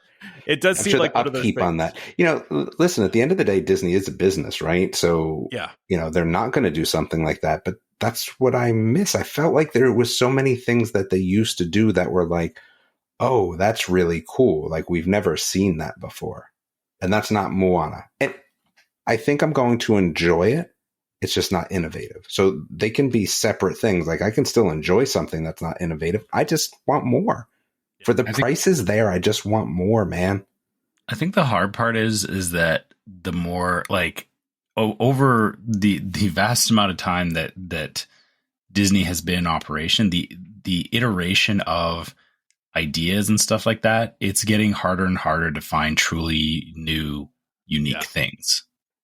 [SPEAKER 2] It does seem like
[SPEAKER 3] one of those things. On that. You know, listen, at the end of the day, Disney is a business, right? So,
[SPEAKER 2] yeah,
[SPEAKER 3] you know, they're not going to do something like that. But that's what I miss. I felt like there was so many things that they used to do that were like, oh, that's really cool. Like, we've never seen that before. And that's not Moana. And I think I'm going to enjoy it. It's just not innovative. So they can be separate things. Like, I can still enjoy something that's not innovative. I just want more. For the prices there, I just want more, man.
[SPEAKER 4] I think the hard part is that the more, like, over the vast amount of time that Disney has been in operation, the iteration of ideas and stuff like that, it's getting harder and harder to find truly new unique things.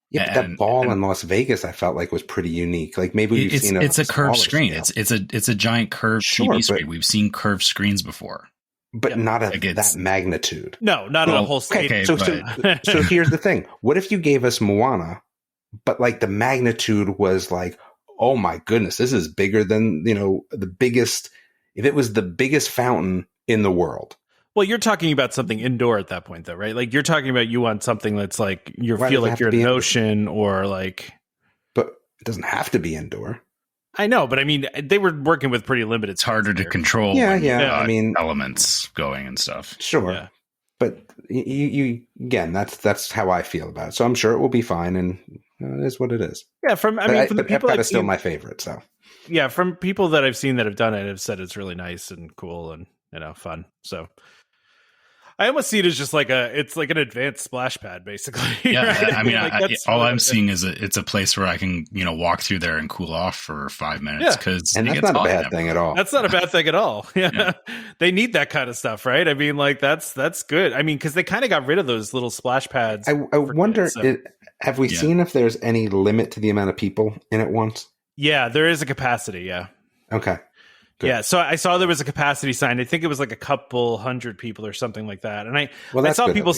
[SPEAKER 3] Yeah, but that ball in Las Vegas, I felt like was pretty unique. Like maybe we've seen
[SPEAKER 4] it's a curved screen.
[SPEAKER 3] Scale.
[SPEAKER 4] It's a giant curved TV screen. We've seen curved screens before,
[SPEAKER 3] but not at that magnitude.
[SPEAKER 2] No, not on a whole stadium.
[SPEAKER 3] Okay, so here's the thing: what if you gave us Moana, but like the magnitude was like, oh my goodness, this is bigger than the biggest. If it was the biggest fountain in the world.
[SPEAKER 2] Well, you're talking about something indoor at that point, though, right? Like you're talking about you want something that's like you feel like you're in an ocean or like.
[SPEAKER 3] But it doesn't have to be indoor.
[SPEAKER 2] I know, but I mean, they were working with pretty limited.
[SPEAKER 4] It's harder to control.
[SPEAKER 3] Yeah. I mean,
[SPEAKER 4] elements going and stuff.
[SPEAKER 3] Sure,
[SPEAKER 2] yeah.
[SPEAKER 3] But you again, that's how I feel about it. So I'm sure it will be fine, and it is what it is.
[SPEAKER 2] Yeah, from the people
[SPEAKER 3] Epcot is still my favorite. So
[SPEAKER 2] yeah, from people that I've seen that have done it, have said it's really nice and cool and fun. So. I almost see it as just like it's like an advanced splash pad, basically.
[SPEAKER 4] Yeah,
[SPEAKER 2] right?
[SPEAKER 4] I mean, all
[SPEAKER 2] really
[SPEAKER 4] I'm seeing is it's a place where I can, walk through there and cool off for 5 minutes because
[SPEAKER 3] and that's not a bad thing at all.
[SPEAKER 2] That's not a bad thing at all. Yeah. They need that kind of stuff, right? I mean, like that's good. I mean, because they kind of got rid of those little splash pads.
[SPEAKER 3] I wonder, have we seen if there's any limit to the amount of people in it once?
[SPEAKER 2] Yeah, there is a capacity. Yeah.
[SPEAKER 3] Okay. Good.
[SPEAKER 2] Yeah, so I saw there was a capacity sign. I think it was like a couple hundred people or something like that. And I saw people,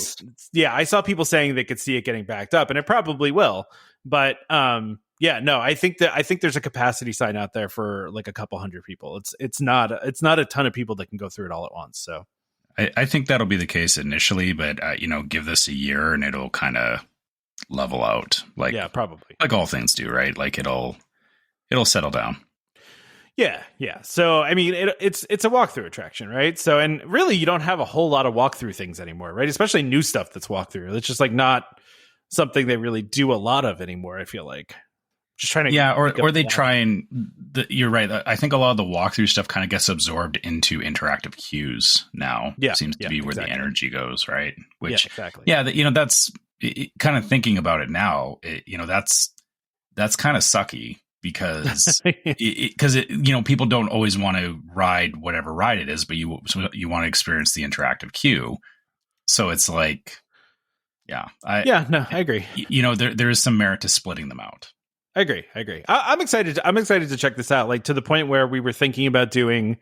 [SPEAKER 2] I saw people saying they could see it getting backed up, and it probably will. But I think there's a capacity sign out there for like a couple hundred people. It's not a ton of people that can go through it all at once. So
[SPEAKER 4] I think that'll be the case initially, but give this a year and it'll kind of level out. Like
[SPEAKER 2] probably
[SPEAKER 4] like all things do, right? Like it'll settle down.
[SPEAKER 2] Yeah. So, I mean, it's a walkthrough attraction, right? So, and really, you don't have a whole lot of walkthrough things anymore, right? Especially new stuff that's walkthrough. It's just like not something they really do a lot of anymore, I feel like. Just trying to...
[SPEAKER 4] or they try and... you're right. I think a lot of the walkthrough stuff kind of gets absorbed into interactive cues now.
[SPEAKER 2] Yeah.
[SPEAKER 4] Seems to be where the energy goes, right? Which,
[SPEAKER 2] exactly.
[SPEAKER 4] Yeah, that's... kind of thinking about it now, that's kind of sucky. Because people don't always want to ride whatever ride it is, but you want to experience the interactive queue. So it's like, I
[SPEAKER 2] agree.
[SPEAKER 4] There is some merit to splitting them out.
[SPEAKER 2] I agree. I'm excited. I'm excited to check this out. Like to the point where we were thinking about going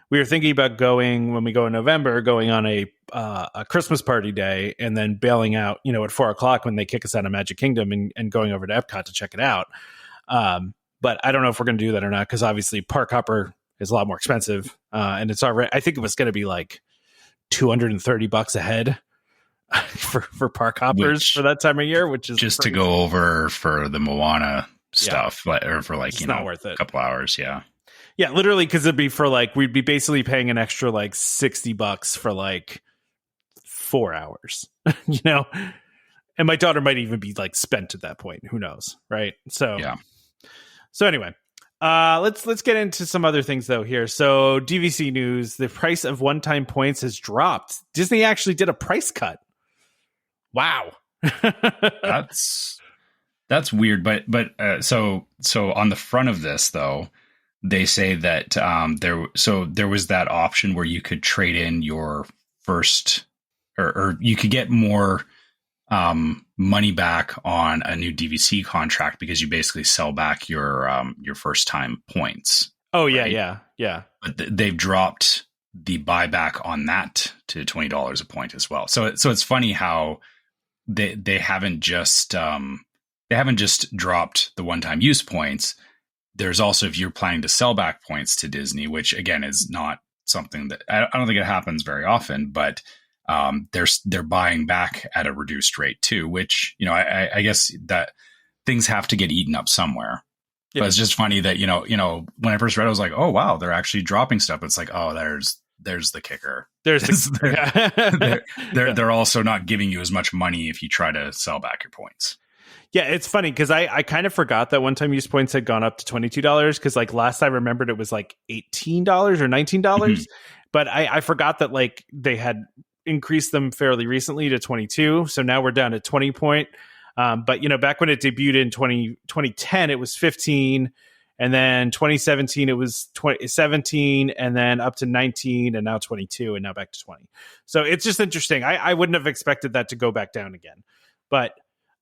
[SPEAKER 2] when we go in November, going on a Christmas party day and then bailing out, at 4:00 when they kick us out of Magic Kingdom and going over to Epcot to check it out. But I don't know if we're going to do that or not, because obviously Park Hopper is a lot more expensive. And it's already, I think it was going to be like $230 a head for Park Hoppers for that time of year, which is
[SPEAKER 4] just crazy. To go over for the Moana stuff, or for like,
[SPEAKER 2] not worth it.
[SPEAKER 4] A couple hours. Yeah.
[SPEAKER 2] Yeah, literally, because it'd be for like, we'd be basically paying an extra like $60 for like 4 hours, and my daughter might even be like spent at that point. Who knows? Right. So,
[SPEAKER 4] yeah.
[SPEAKER 2] So anyway, let's get into some other things though here. So DVC news: the price of one-time points has dropped. Disney actually did a price cut. Wow,
[SPEAKER 4] that's weird. But so on the front of this though, they say that there was that option where you could trade in your first, or you could get more money back on a new DVC contract because you basically sell back your first time points.
[SPEAKER 2] Oh yeah,
[SPEAKER 4] right?
[SPEAKER 2] yeah.
[SPEAKER 4] But they've dropped the buyback on that to $20 a point as well. So it's funny how they haven't just dropped the one-time use points. There's also, if you're planning to sell back points to Disney, which again is not something that I don't think it happens very often, but they're buying back at a reduced rate too, which, I guess that things have to get eaten up somewhere. Yeah. But it's just funny that, when I first read it, I was like, oh, wow, they're actually dropping stuff. It's like, oh, there's the kicker. They're also not giving you as much money if you try to sell back your points.
[SPEAKER 2] Yeah, it's funny because I kind of forgot that one-time use points had gone up to $22 because like last I remembered it was like $18 or $19. Mm-hmm. But I forgot that like they had increased them fairly recently to 22. So now we're down to 20 point. But, back when it debuted in 2010, it was 15. And then 2017, it was 17, and then up to 19, and now 22, and now back to 20. So it's just interesting. I wouldn't have expected that to go back down again. But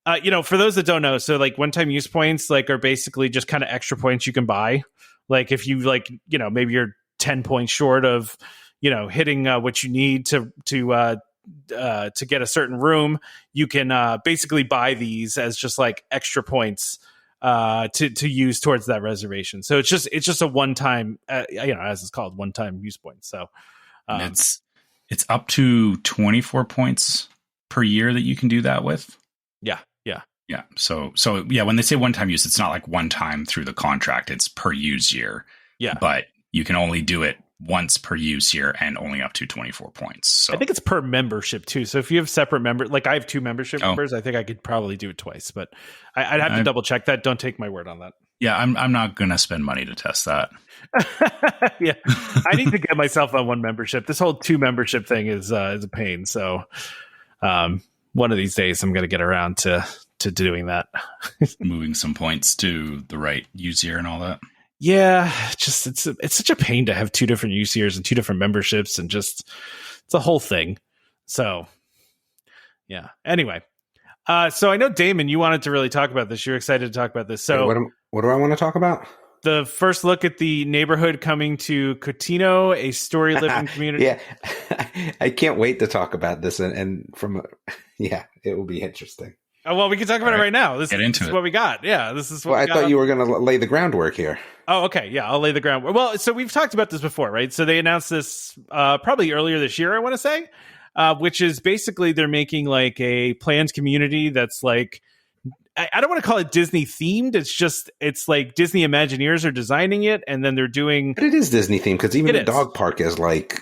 [SPEAKER 2] For those that don't know, so like one-time use points like are basically just kind of extra points you can buy. Like if you like, maybe you're 10 points short of, hitting what you need to get a certain room, you can basically buy these as just like extra points to use towards that reservation. So it's just a one-time, as it's called, one-time use point. So
[SPEAKER 4] it's up to 24 points per year that you can do that with. Yeah. So yeah, when they say one-time use, it's not like one time through the contract. It's per use year.
[SPEAKER 2] Yeah.
[SPEAKER 4] But you can only do it once per use year and only up to 24 points. So
[SPEAKER 2] I think it's per membership too. So if you have separate like I have 2 membership members, I think I could probably do it twice, but I'd have to double check that. Don't take my word on that.
[SPEAKER 4] Yeah. I'm not going to spend money to test that.
[SPEAKER 2] Yeah. I need to get myself on one membership. This whole 2 membership thing is a pain. So one of these days I'm going to get around to doing that.
[SPEAKER 4] Moving some points to the right use year and all that.
[SPEAKER 2] Yeah, just it's such a pain to have 2 different use years and 2 different memberships, and just it's a whole thing. So yeah. Anyway, so I know Damon, you wanted to really talk about this. You're excited to talk about this. So
[SPEAKER 3] what do I want to talk about?
[SPEAKER 2] The first look at the neighborhood coming to Cotino, a Storyliving community.
[SPEAKER 3] Yeah, I can't wait to talk about this, and it will be interesting.
[SPEAKER 2] Oh, well, we can talk about it right now. This is what we got. Yeah, this is what
[SPEAKER 3] I thought you were going to lay the groundwork here.
[SPEAKER 2] Oh, okay. Yeah, I'll lay the groundwork. Well, so we've talked about this before, right? So they announced this probably earlier this year, I want to say, which is basically they're making like a planned community that's like, I don't want to call it Disney themed. It's like Disney Imagineers are designing it, and then they're doing.
[SPEAKER 3] But it is Disney themed because even the dog park is like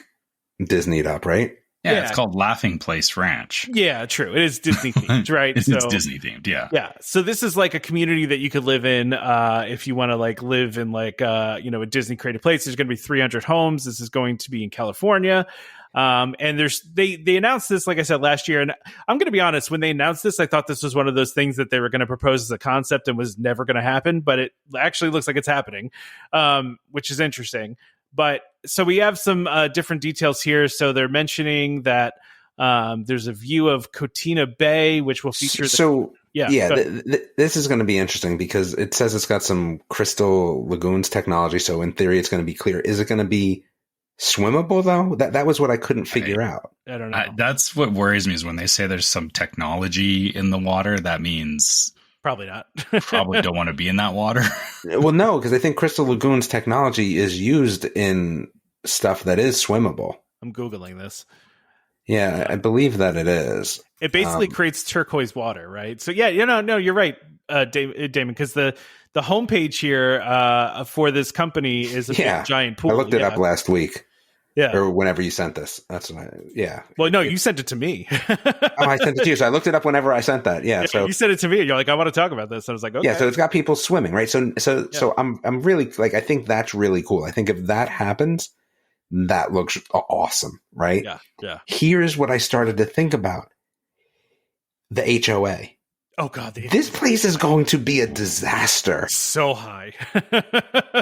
[SPEAKER 3] Disneyed up, right?
[SPEAKER 4] Yeah, it's called Laughing Place Ranch.
[SPEAKER 2] Yeah, true. It is Disney themed, right?
[SPEAKER 4] It's Disney themed, yeah.
[SPEAKER 2] Yeah. So this is like a community that you could live in if you want to like live in like a Disney creative place. There's going to be 300 homes. This is going to be in California. And they announced this, like I said, last year. And I'm going to be honest, when they announced this, I thought this was one of those things that they were going to propose as a concept and was never going to happen. But it actually looks like it's happening, which is interesting. But so we have some different details here. So they're mentioning that there's a view of Cotina Bay, which will feature.
[SPEAKER 3] This is going to be interesting because it says it's got some crystal lagoons technology. So in theory, it's going to be clear. Is it going to be swimmable though? That was what I couldn't figure out.
[SPEAKER 2] I don't know.
[SPEAKER 4] That's what worries me is when they say there's some technology in the water. That means.
[SPEAKER 2] Probably not.
[SPEAKER 4] Probably don't want to be in that water.
[SPEAKER 3] Well, no, because I think Crystal Lagoon's technology is used in stuff that is swimmable.
[SPEAKER 2] I'm Googling this.
[SPEAKER 3] Yeah, I believe that it is.
[SPEAKER 2] It basically creates turquoise water, right? So yeah, no, you're right, Damon, because the homepage here for this company is a big, giant pool.
[SPEAKER 3] I looked it up last week.
[SPEAKER 2] Yeah.
[SPEAKER 3] Or whenever you sent this. That's what
[SPEAKER 2] Well, no, you sent it to me.
[SPEAKER 3] I sent it to you. So I looked it up whenever I sent that. Yeah. So
[SPEAKER 2] you sent it to me and you're like, I want to talk about this. I was like, okay.
[SPEAKER 3] Yeah. So it's got people swimming, right? So I'm really like, I think that's really cool. I think if that happens, that looks awesome. Right.
[SPEAKER 2] Yeah. Yeah.
[SPEAKER 3] Here's what I started to think about. The HOA.
[SPEAKER 2] Oh God.
[SPEAKER 3] This place is going to be a disaster.
[SPEAKER 2] So high.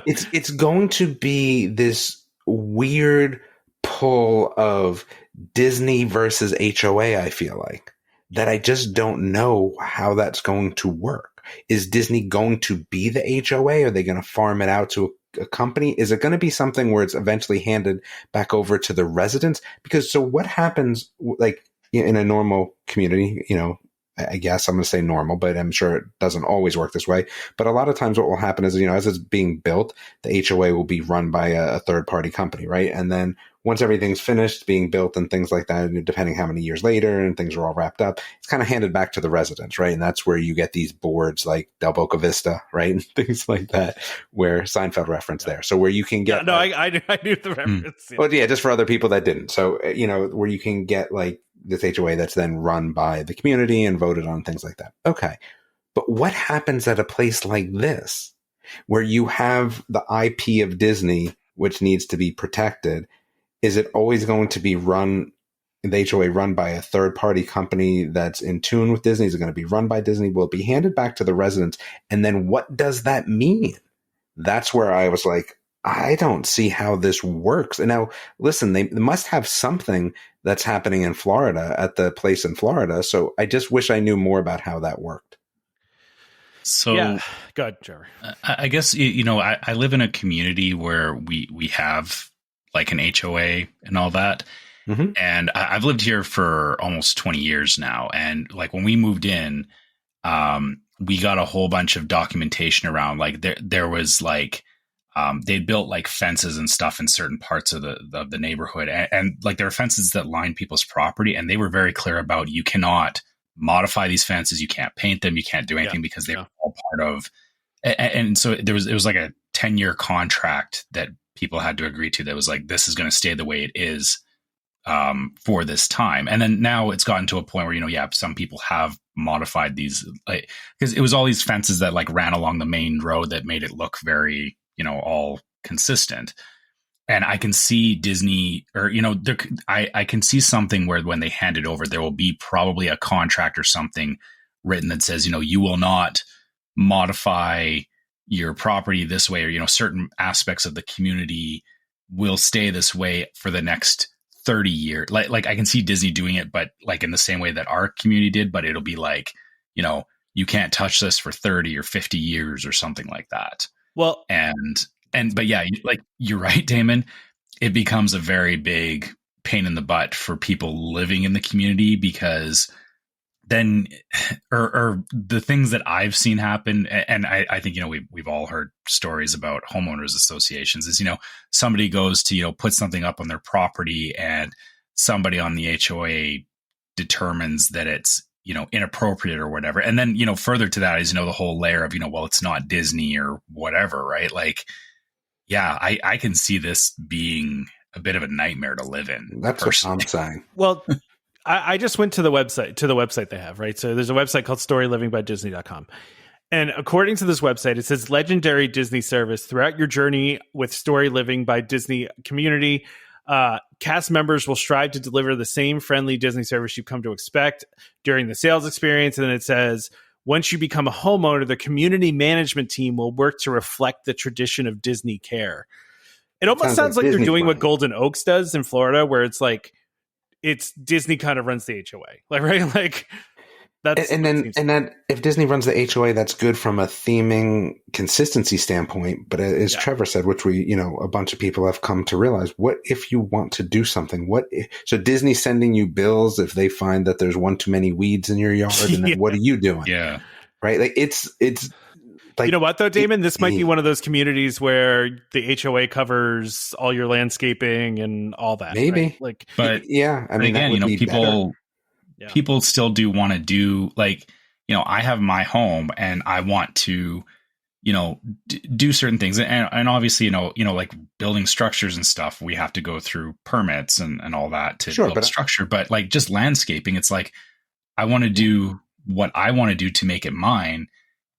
[SPEAKER 3] It's going to be this weird pull of Disney versus HOA, I feel like, that I just don't know how that's going to work. Is Disney going to be the HOA? Are they going to farm it out to a company? Is it going to be something where it's eventually handed back over to the residents? Because so what happens like in a normal community, I guess I'm going to say normal, but I'm sure it doesn't always work this way. But a lot of times what will happen is, as it's being built, the HOA will be run by a third-party company, right? And then once everything's finished being built and things like that, depending how many years later and things are all wrapped up, it's kind of handed back to the residents, right? And that's where you get these boards like Del Boca Vista, right? And things like that, where Seinfeld reference there. So where you can get...
[SPEAKER 2] No, I knew the reference.
[SPEAKER 3] Yeah. Well, yeah, just for other people that didn't. So, where you can get like this HOA that's then run by the community and voted on, things like that. Okay. But what happens at a place like this where you have the IP of Disney, which needs to be protected? Is it always going to be the HOA run by a third party company that's in tune with Disney? Is it going to be run by Disney? Will it be handed back to the residents? And then what does that mean? That's where I was like, I don't see how this works. And now, listen, they must have something that's happening in Florida at the place in Florida. So I just wish I knew more about how that worked.
[SPEAKER 4] So,
[SPEAKER 2] yeah, go ahead, Trevor.
[SPEAKER 4] I guess, I live in a community where we have like an HOA and all that.
[SPEAKER 3] Mm-hmm.
[SPEAKER 4] And I've lived here for almost 20 years now. And like when we moved in, we got a whole bunch of documentation around like there was like, they built like fences and stuff in certain parts of the neighborhood. And like there are fences that line people's property. And they were very clear about you cannot modify these fences. You can't paint them. You can't do anything because they were all part of. And so it was like a 10-year contract that people had to agree to that was like, this is going to stay the way it is for this time. And then now it's gotten to a point where, some people have modified these, like, because it was all these fences that like ran along the main road that made it look very, all consistent. And I can see Disney or, I can see something where when they hand it over, there will be probably a contract or something written that says, you will not modify your property this way, or, certain aspects of the community will stay this way for the next 30 years. Like I can see Disney doing it, but like in the same way that our community did, but it'll be like, you can't touch this for 30 or 50 years or something like that.
[SPEAKER 2] Well,
[SPEAKER 4] but yeah, like you're right, Damon, it becomes a very big pain in the butt for people living in the community because then, or the things that I've seen happen. And I think, we've all heard stories about homeowners associations is, somebody goes to, put something up on their property and somebody on the HOA determines that it's, inappropriate or whatever. And then, further to that is, the whole layer of, well, it's not Disney or whatever, right? Like, yeah, I can see this being a bit of a nightmare to live in.
[SPEAKER 3] That's
[SPEAKER 4] personally.
[SPEAKER 3] what I'm saying.
[SPEAKER 2] Well, I just went to the website they have, right? So there's a website called storyliving.disney.com. And according to this website, it says legendary Disney service throughout your journey with Story Living by Disney community. Cast members will strive to deliver the same friendly Disney service you've come to expect during the sales experience. And then it says, once you become a homeowner, the community management team will work to reflect the tradition of Disney care. It almost sounds like they're doing what Golden Oaks does in Florida, where it's like, it's Disney kind of runs the HOA, like, right? Like that's,
[SPEAKER 3] and then if Disney runs the HOA, that's good from a theming consistency standpoint. But as Trevor said, which we, a bunch of people have come to realize, what if you want to do something? So Disney sending you bills if they find that there's one too many weeds in your yard, and then what are you doing?
[SPEAKER 4] Yeah.
[SPEAKER 3] Right. Like it's like,
[SPEAKER 2] you know what though, Damon, this might be one of those communities where the HOA covers all your landscaping and all that.
[SPEAKER 3] Maybe.
[SPEAKER 2] Right? Like,
[SPEAKER 3] but yeah, I mean,
[SPEAKER 4] again, people still do want to do like, I have my home and I want to, do certain things. And obviously, like building structures and stuff, we have to go through permits and all that to build a structure. But like just landscaping, it's like, I want to do what I want to do to make it mine.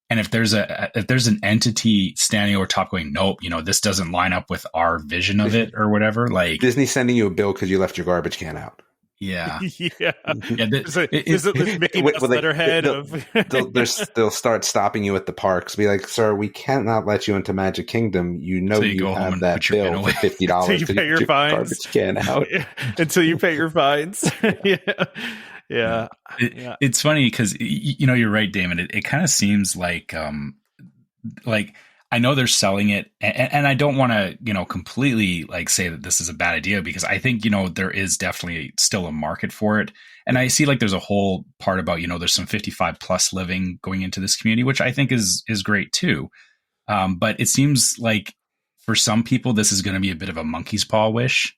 [SPEAKER 4] And if there's an entity standing over top going, nope, this doesn't line up with our vision of it or whatever, like
[SPEAKER 3] Disney sending you a bill because you left your garbage can out.
[SPEAKER 4] Yeah.
[SPEAKER 2] There's this Mickey Mouse letterhead
[SPEAKER 3] they'll start stopping you at the parks. Be like, sir, we cannot let you into Magic Kingdom. You have that bill for $50
[SPEAKER 2] you pay your fines.
[SPEAKER 3] Garbage can out.
[SPEAKER 2] Until you pay your fines. Yeah.
[SPEAKER 4] It's funny because you're right, Damon. It kind of seems like I know they're selling it, and I don't want to completely like say that this is a bad idea, because I think there is definitely still a market for it, and I see like there's a whole part about there's some 55 plus living going into this community, which I think is great too. But it seems like for some people this is going to be a bit of a monkey's paw wish.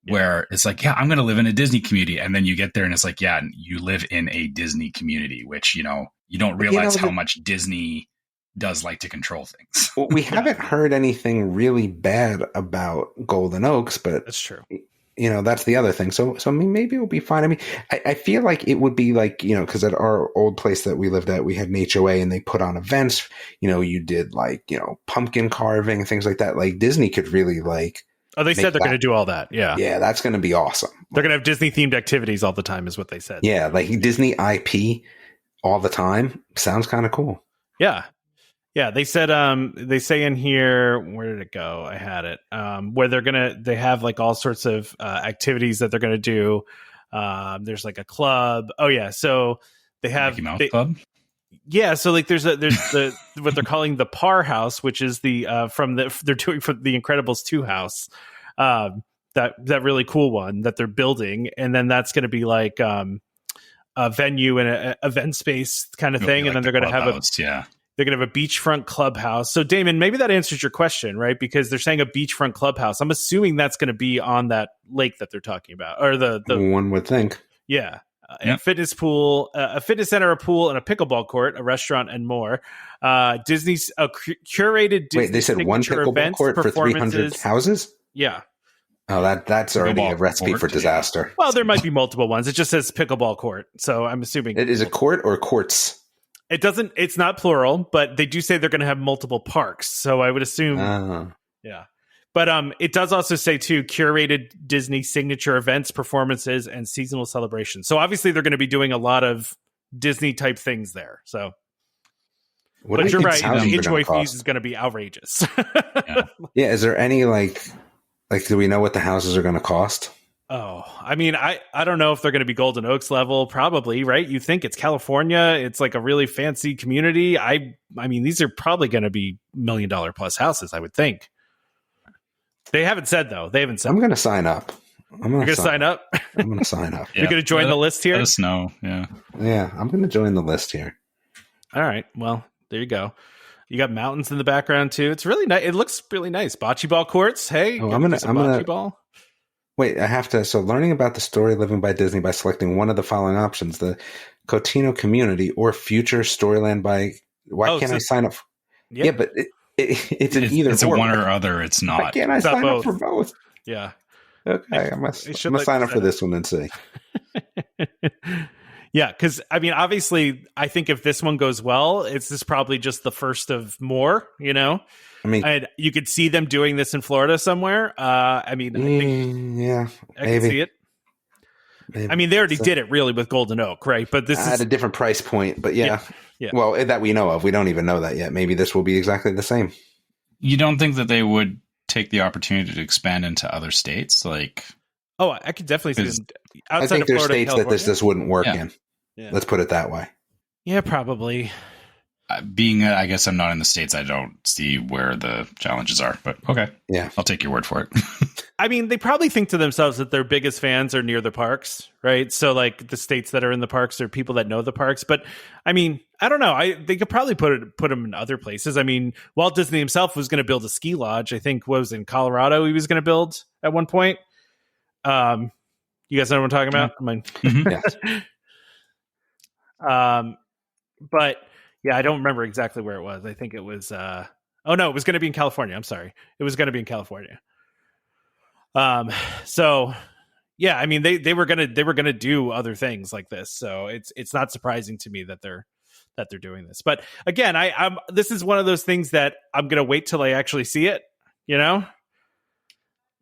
[SPEAKER 4] Where it's like, I'm going to live in a Disney community. And then you get there and it's like, you live in a Disney community, which, you don't realize how much Disney does like to control things.
[SPEAKER 3] Well, we haven't heard anything really bad about Golden Oaks, but
[SPEAKER 2] that's true.
[SPEAKER 3] That's the other thing. So I mean, maybe it'll be fine. I mean, I feel like it would be like, because at our old place that we lived at, we had an HOA and they put on events, you did like, pumpkin carving, things like that. Like Disney could really like,
[SPEAKER 2] oh, they said they're going to do all that. Yeah.
[SPEAKER 3] Yeah, that's going to be awesome.
[SPEAKER 2] They're going to have Disney-themed activities all the time is what they said.
[SPEAKER 3] Yeah, like Disney IP all the time. Sounds kind of cool.
[SPEAKER 2] Yeah. Yeah, they said they say in here, where did it go? I had it. Where they have like all sorts of activities that they're gonna do. There's like a club. Oh yeah, so they have
[SPEAKER 4] Mickey Mouse Club.
[SPEAKER 2] Yeah, so like there's the what they're calling the Par House, which is the they're doing for the Incredibles 2 house. That really cool one that they're building, and then that's going to be like a venue and an event space kind of thing, and then they're going to have they're going to have a beachfront clubhouse. So Damon, maybe that answers your question, right? Because they're saying a beachfront clubhouse. I'm assuming that's going to be on that lake that they're talking about, or the
[SPEAKER 3] one would think.
[SPEAKER 2] Yeah. A fitness pool, a fitness center, a pool, and a pickleball court, a restaurant, and more. Disney's curated Disney.
[SPEAKER 3] Wait, they said one pickleball court for 300 houses?
[SPEAKER 2] Yeah.
[SPEAKER 3] Oh, that's already a recipe for disaster.
[SPEAKER 2] Well, there might be multiple ones. It just says pickleball court, so I'm assuming
[SPEAKER 3] it is a court or courts.
[SPEAKER 2] It doesn't. It's not plural, but they do say they're going to have multiple parks. So I would assume, yeah. But it does also say too curated Disney signature events, performances, and seasonal celebrations. So obviously they're going to be doing a lot of Disney type things there. So, but you're right. The entry fees is going to be outrageous.
[SPEAKER 3] Yeah. Is there any like do we know what the houses are going to cost?
[SPEAKER 2] Oh, I mean, I don't know if they're going to be Golden Oaks level. Probably, right? You think it's California? It's like a really fancy community. I mean, these are probably going to be $1 million plus houses. I would think. They haven't said though. They haven't said.
[SPEAKER 3] I'm going to sign up.
[SPEAKER 2] You're going to sign up?
[SPEAKER 3] I'm going to sign up.
[SPEAKER 2] You're going to join the list here?
[SPEAKER 4] Let us know. Yeah.
[SPEAKER 3] Yeah, I'm going to join the list here.
[SPEAKER 2] All right. Well, there you go. You got mountains in the background too. It's really nice. It looks really nice. Bocce ball courts. Hey,
[SPEAKER 3] I'm gonna
[SPEAKER 2] ball.
[SPEAKER 3] Wait, I have to. So learning about the story living by Disney by selecting one of the following options, the Cotino community or future Storyland by, why can't I sign up? Yeah, but it's an either
[SPEAKER 4] it's
[SPEAKER 3] or.
[SPEAKER 4] A one or other. It's not.
[SPEAKER 3] Why can't I sign up for both?
[SPEAKER 2] Yeah.
[SPEAKER 3] Okay, I'm going to sign up for this one and see.
[SPEAKER 2] Yeah, because I mean, obviously, I think if this one goes well, this is probably just the first of more. You know, I mean, and you could see them doing this in Florida somewhere. I mean, I think, I can see it. Maybe. I mean, they already did it really with Golden Oak, right? But this is
[SPEAKER 3] at a different price point. But yeah. Well, that we know of, we don't even know that yet. Maybe this will be exactly the same.
[SPEAKER 4] You don't think that they would take the opportunity to expand into other states, like?
[SPEAKER 2] Oh, I could definitely see them outside
[SPEAKER 3] I think
[SPEAKER 2] of
[SPEAKER 3] there's
[SPEAKER 2] Florida,
[SPEAKER 3] states
[SPEAKER 2] California.
[SPEAKER 3] that this wouldn't work in. Yeah. Let's put it that way.
[SPEAKER 2] Yeah, probably.
[SPEAKER 4] I guess I'm not in the States. I don't see where the challenges are, but okay.
[SPEAKER 3] Yeah.
[SPEAKER 4] I'll take your word for it.
[SPEAKER 2] I mean, they probably think to themselves that their biggest fans are near the parks, right? So like the states that are in the parks are people that know the parks. But I mean, I don't know. They could probably put them in other places. I mean, Walt Disney himself was going to build a ski lodge. I think what was in Colorado he was going to build at one point. You guys know what I'm talking about? But yeah, I don't remember exactly where it was. I think it was, it was going to be in California. I'm sorry. It was going to be in California. So yeah, I mean, they were going to do other things like this. So it's not surprising to me that they're doing this. But again, this is one of those things that I'm going to wait till I actually see it, you know?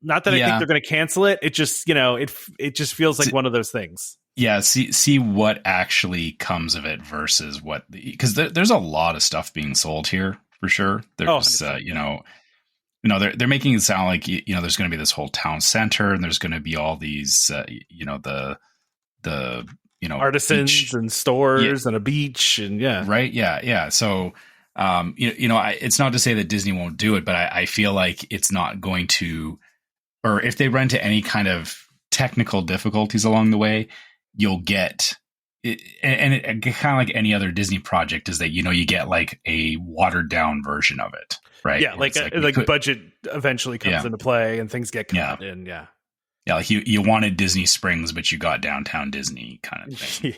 [SPEAKER 2] Not that I think they're going to cancel it. It just, it just feels like one of those things.
[SPEAKER 4] Yeah. See what actually comes of it versus what, because there's a lot of stuff being sold here for sure. There's, they're making it sound like, there's going to be this whole town center and there's going to be all these, the
[SPEAKER 2] artisans
[SPEAKER 4] beach
[SPEAKER 2] and stores and a beach and
[SPEAKER 4] right. Yeah. So, it's not to say that Disney won't do it, but I feel like it's not going to, or if they run into any kind of technical difficulties along the way, you'll get it. And it kind of like any other Disney project is that, you get like a watered down version of it. Right.
[SPEAKER 2] Yeah. Like budget eventually comes into play and things get cut in. Yeah.
[SPEAKER 4] Yeah. Like you wanted Disney Springs, but you got Downtown Disney kind of thing.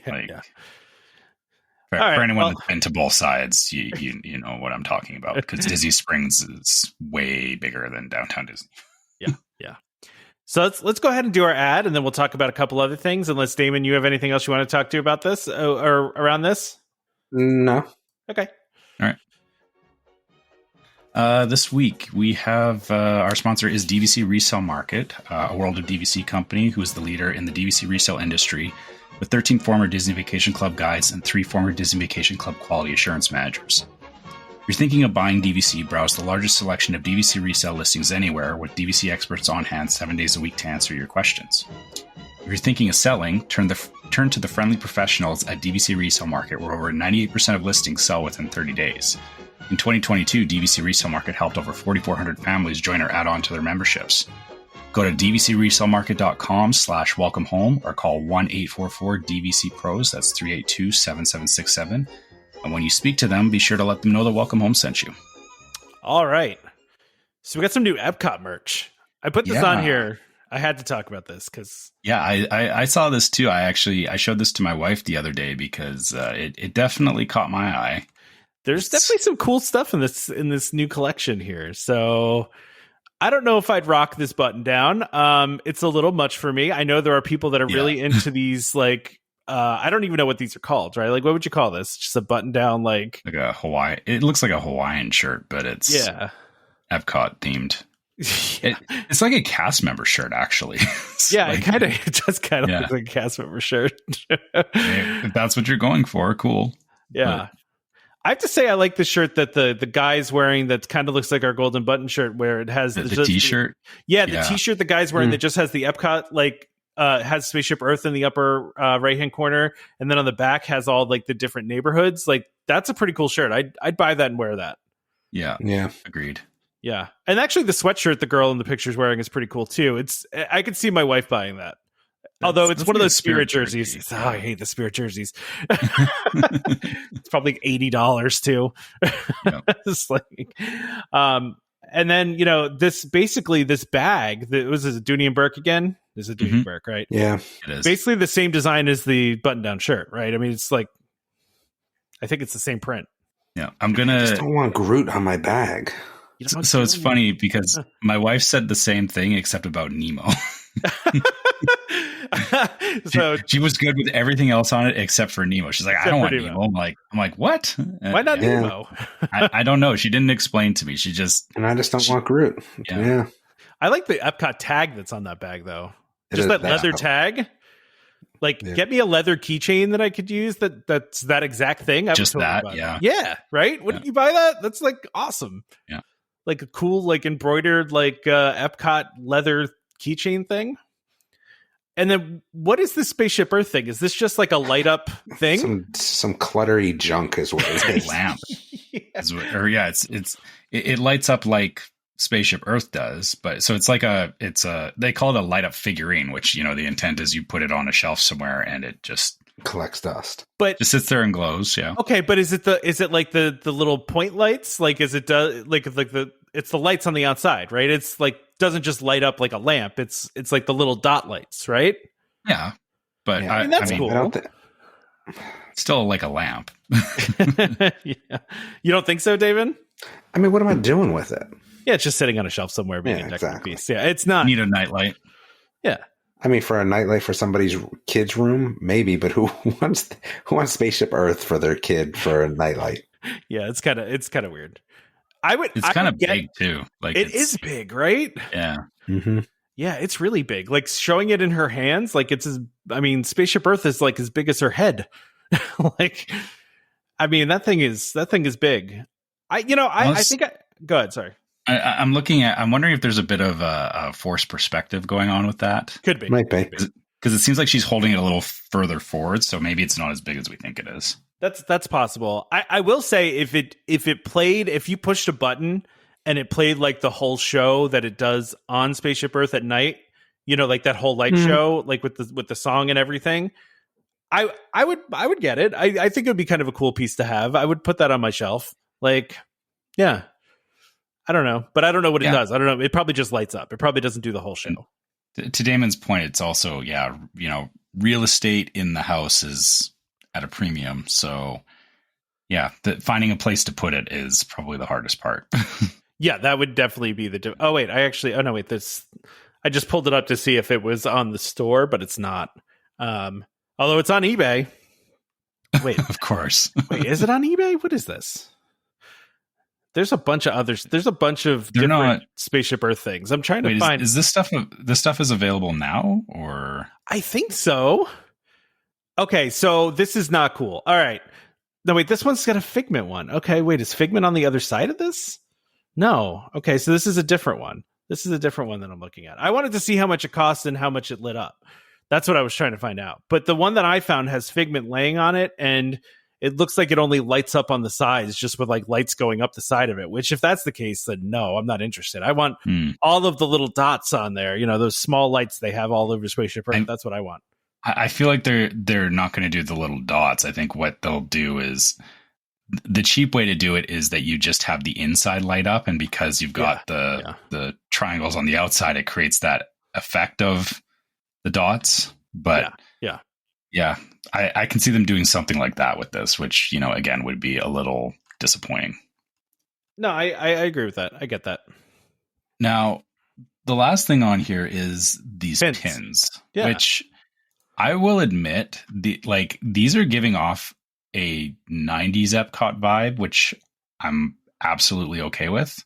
[SPEAKER 4] For anyone that's been to both sides, you know what I'm talking about, because Disney Springs is way bigger than Downtown Disney.
[SPEAKER 2] Yeah. So let's go ahead and do our ad, and then we'll talk about a couple other things. Unless Damon, you have anything else you want to talk to about this or around this?
[SPEAKER 3] No.
[SPEAKER 2] Okay.
[SPEAKER 4] All right. This week we have our sponsor is DVC Resale Market, a World of DVC company who is the leader in the DVC resale industry, with 13 former Disney Vacation Club guides and 3 former Disney Vacation Club quality assurance managers. If you're thinking of buying DVC, browse the largest selection of DVC resale listings anywhere with DVC experts on hand 7 days a week to answer your questions. If you're thinking of selling, turn to the friendly professionals at DVC Resale Market, where over 98% of listings sell within 30 days. In 2022, DVC Resale Market helped over 4,400 families join or add on to their memberships. Go to dvcresalemarket.com/welcome home or call 1-844-DVC-PROS. That's 382-7767. And when you speak to them, be sure to let them know that Welcome Home sent you.
[SPEAKER 2] All right. So we got some new EPCOT merch. I put this on here. I had to talk about this because
[SPEAKER 4] I saw this too. I showed this to my wife the other day because it definitely caught my eye.
[SPEAKER 2] There's definitely some cool stuff in this new collection here. So I don't know if I'd rock this button down. It's a little much for me. I know there are people that are really into these, like, I don't even know what these are called, right? Like, what would you call this? Just a button down, like
[SPEAKER 4] a Hawaii. It looks like a Hawaiian shirt, but it's EPCOT themed. It's like a cast member shirt, actually.
[SPEAKER 2] It does kind of look like a cast member shirt.
[SPEAKER 4] If that's what you're going for, cool.
[SPEAKER 2] Yeah. But I have to say I like the shirt that the guy's wearing that kind of looks like our golden button shirt, where it has
[SPEAKER 4] the t-shirt.
[SPEAKER 2] The t-shirt the guy's wearing that just has the EPCOT, like has Spaceship Earth in the upper right-hand corner, and then on the back has all like the different neighborhoods. Like, that's a pretty cool shirt. I'd buy that and wear that.
[SPEAKER 4] Yeah. Agreed.
[SPEAKER 2] Yeah. And actually the sweatshirt the girl in the picture is wearing is pretty cool too. I could see my wife buying that. Although it's one of those spirit jerseys. I hate the spirit jerseys. It's probably $80 too. It's like, and then, this bag, was a Dooney and Burke again? This is a Dooney and Burke, right?
[SPEAKER 3] Yeah,
[SPEAKER 4] it is.
[SPEAKER 2] Basically the same design as the button-down shirt, right? I mean, it's like, I think it's the same print.
[SPEAKER 4] Yeah,
[SPEAKER 3] I just don't want Groot on my bag.
[SPEAKER 4] So it's funny because my wife said the same thing except about Nemo. So she was good with everything else on it except for Nemo. She's like, I don't want Nemo. I'm like, what?
[SPEAKER 2] Why not Nemo?
[SPEAKER 4] I don't know. She didn't explain to me.
[SPEAKER 3] And I just don't want Groot. Yeah.
[SPEAKER 2] I like the EPCOT tag that's on that bag though. Just that leather tag. Like, get me a leather keychain that I could use that's that exact thing.
[SPEAKER 4] Just that,
[SPEAKER 2] yeah, right? Wouldn't you buy that? That's like awesome.
[SPEAKER 4] Yeah.
[SPEAKER 2] Like a cool, like embroidered, like EPCOT leather keychain thing. And then what is this Spaceship Earth thing? Is this just like a light up thing?
[SPEAKER 3] Some cluttery junk is what it is.
[SPEAKER 4] Lamp. It lights up like Spaceship Earth does, but so it's like they call it a light up figurine, which the intent is you put it on a shelf somewhere and it just
[SPEAKER 3] collects dust,
[SPEAKER 2] but
[SPEAKER 4] just sits there and glows. Yeah.
[SPEAKER 2] Okay, but is it like the little point lights? Like, is it it's the lights on the outside, right? It's like doesn't just light up like a lamp. It's like the little dot lights, right?
[SPEAKER 4] Yeah, but
[SPEAKER 2] I mean, that's cool.
[SPEAKER 4] Still like a lamp.
[SPEAKER 2] Yeah. You don't think so, David?
[SPEAKER 3] I mean, what am I doing with it?
[SPEAKER 2] Yeah, it's just sitting on a shelf somewhere being a decorative piece. Yeah, it's not.
[SPEAKER 4] Need a nightlight.
[SPEAKER 2] Yeah.
[SPEAKER 3] I mean, for a nightlight for somebody's kid's room, maybe, but who wants Spaceship Earth for their kid for a nightlight?
[SPEAKER 2] Yeah, it's kind of weird.
[SPEAKER 4] It's kind of big too. Like
[SPEAKER 2] it is big, right?
[SPEAKER 4] Yeah.
[SPEAKER 3] Mm-hmm.
[SPEAKER 2] Yeah, it's really big. Like showing it in her hands, like Spaceship Earth is like as big as her head. Like, I mean, that thing is big. I think go ahead. Sorry.
[SPEAKER 4] I'm wondering if there's a bit of a forced perspective going on with that.
[SPEAKER 2] Could be.
[SPEAKER 3] Might be.
[SPEAKER 4] Because it seems like she's holding it a little further forward, so maybe it's not as big as we think it is.
[SPEAKER 2] That's possible. I will say if you pushed a button and it played like the whole show that it does on Spaceship Earth at night, like that whole light show, like with the song and everything, I would get it. I think it would be kind of a cool piece to have. I would put that on my shelf. Like, yeah. I don't know, but I don't know what it does. I don't know. It probably just lights up. It probably doesn't do the whole show.
[SPEAKER 4] To Damon's point, it's also, real estate in the house is at a premium. So, finding a place to put it is probably the hardest part.
[SPEAKER 2] Yeah, that would definitely be I just pulled it up to see if it was on the store, but it's not. Although it's on eBay. Wait,
[SPEAKER 4] of course.
[SPEAKER 2] Wait, is it on eBay? What is this? There's a bunch of others. There's a bunch of different Spaceship Earth things. I'm trying to find.
[SPEAKER 4] Is this stuff? This stuff is available now, or
[SPEAKER 2] I think so. Okay, so this is not cool. All right, No, wait, this one's got a Figment one. Okay, wait, is Figment on the other side of this? No. Okay, so this is a different one. This is a different one that I'm looking at. I wanted to see how much it cost and how much it lit up. That's what I was trying to find out. But the one that I found has Figment laying on it, and it looks like it only lights up on the sides, just with like lights going up the side of it, which if that's the case, then no, I'm not interested. I want all of the little dots on there, those small lights they have all over Spaceship Earth. That's what I want.
[SPEAKER 4] I feel like they're not going to do the little dots. I think what they'll do is the cheap way to do it is that you just have the inside light up, and because you've got the triangles on the outside, it creates that effect of the dots. But yeah, I can see them doing something like that with this, which again would be a little disappointing.
[SPEAKER 2] No, I agree with that. I get that.
[SPEAKER 4] Now, the last thing on here is these pins which I will admit, these are giving off a 90s EPCOT vibe, which I'm absolutely okay with.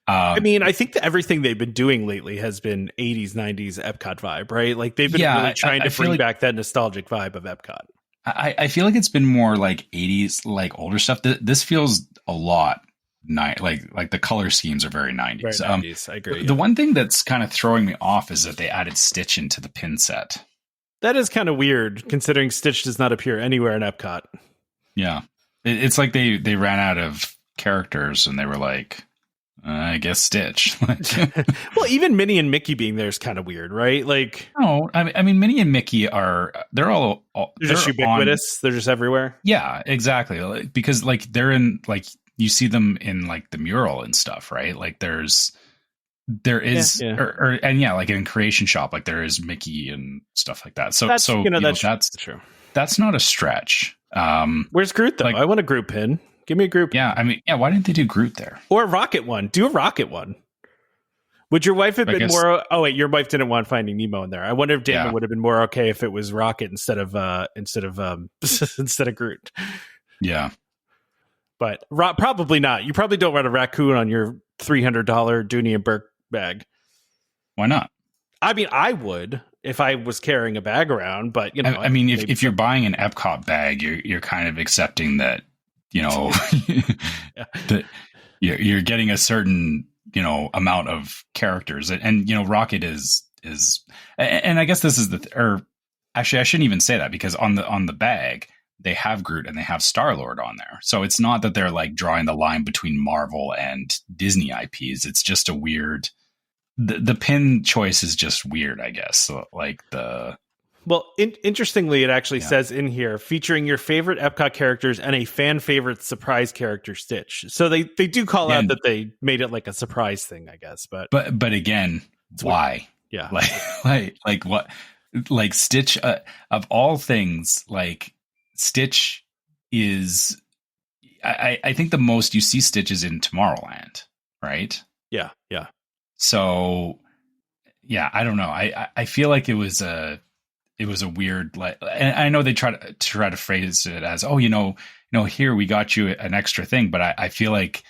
[SPEAKER 2] I mean, I think that everything they've been doing lately has been 80s, 90s EPCOT vibe, right? Like they've been really trying to bring back that nostalgic vibe of EPCOT.
[SPEAKER 4] I feel like it's been more like 80s, like older stuff. This feels a lot like the color schemes are very 90s.
[SPEAKER 2] Very 90s, I agree.
[SPEAKER 4] The one thing that's kind of throwing me off is that they added Stitch into the pin set.
[SPEAKER 2] That is kind of weird, considering Stitch does not appear anywhere in EPCOT.
[SPEAKER 4] Yeah. It's like they ran out of characters and they were like, I guess Stitch.
[SPEAKER 2] Well, even Minnie and Mickey being there is kind of weird, right? Like,
[SPEAKER 4] no, I mean, Minnie and Mickey they're
[SPEAKER 2] just ubiquitous. They're just everywhere.
[SPEAKER 4] Yeah, exactly. Because they're in you see them in the mural and stuff, right? Like there is, like in Creation Shop, like there is Mickey and stuff like that. So that's true. That's not a stretch.
[SPEAKER 2] Where's Groot though? I want a Groot pin. Give me a Groot pin.
[SPEAKER 4] Yeah, I mean, why didn't they do Groot there?
[SPEAKER 2] Or a Rocket one? Do a Rocket one. Would your wife have been more? Oh wait, your wife didn't want Finding Nemo in there. I wonder if Damon would have been more okay if it was Rocket instead of Groot.
[SPEAKER 4] Yeah.
[SPEAKER 2] But probably not. You probably don't want a raccoon on your $300 Dooney and Burke bag.
[SPEAKER 4] Why not?
[SPEAKER 2] I mean, I would if I was carrying a bag around, but
[SPEAKER 4] I mean, if you're buying an Epcot bag, you're kind of accepting that that you're getting a certain amount of characters, and Rocket is, and I guess this is or actually I shouldn't even say that, because on the bag they have Groot and they have Star-Lord on there. So it's not that they're drawing the line between Marvel and Disney IPs. It's just a weird, the pin choice is just weird, I guess. So
[SPEAKER 2] interestingly, it actually says in here, featuring your favorite Epcot characters and a fan favorite surprise character, Stitch. So they do call out that they made it like a surprise thing, I guess. But
[SPEAKER 4] again, why?
[SPEAKER 2] Yeah.
[SPEAKER 4] Like what? Like Stitch, of all things, Stitch is, I think the most you see Stitch is in Tomorrowland, right?
[SPEAKER 2] Yeah, yeah.
[SPEAKER 4] So, yeah, I don't know. I feel like it was a weird, and I know they try to phrase it as, here we got you an extra thing, but I feel like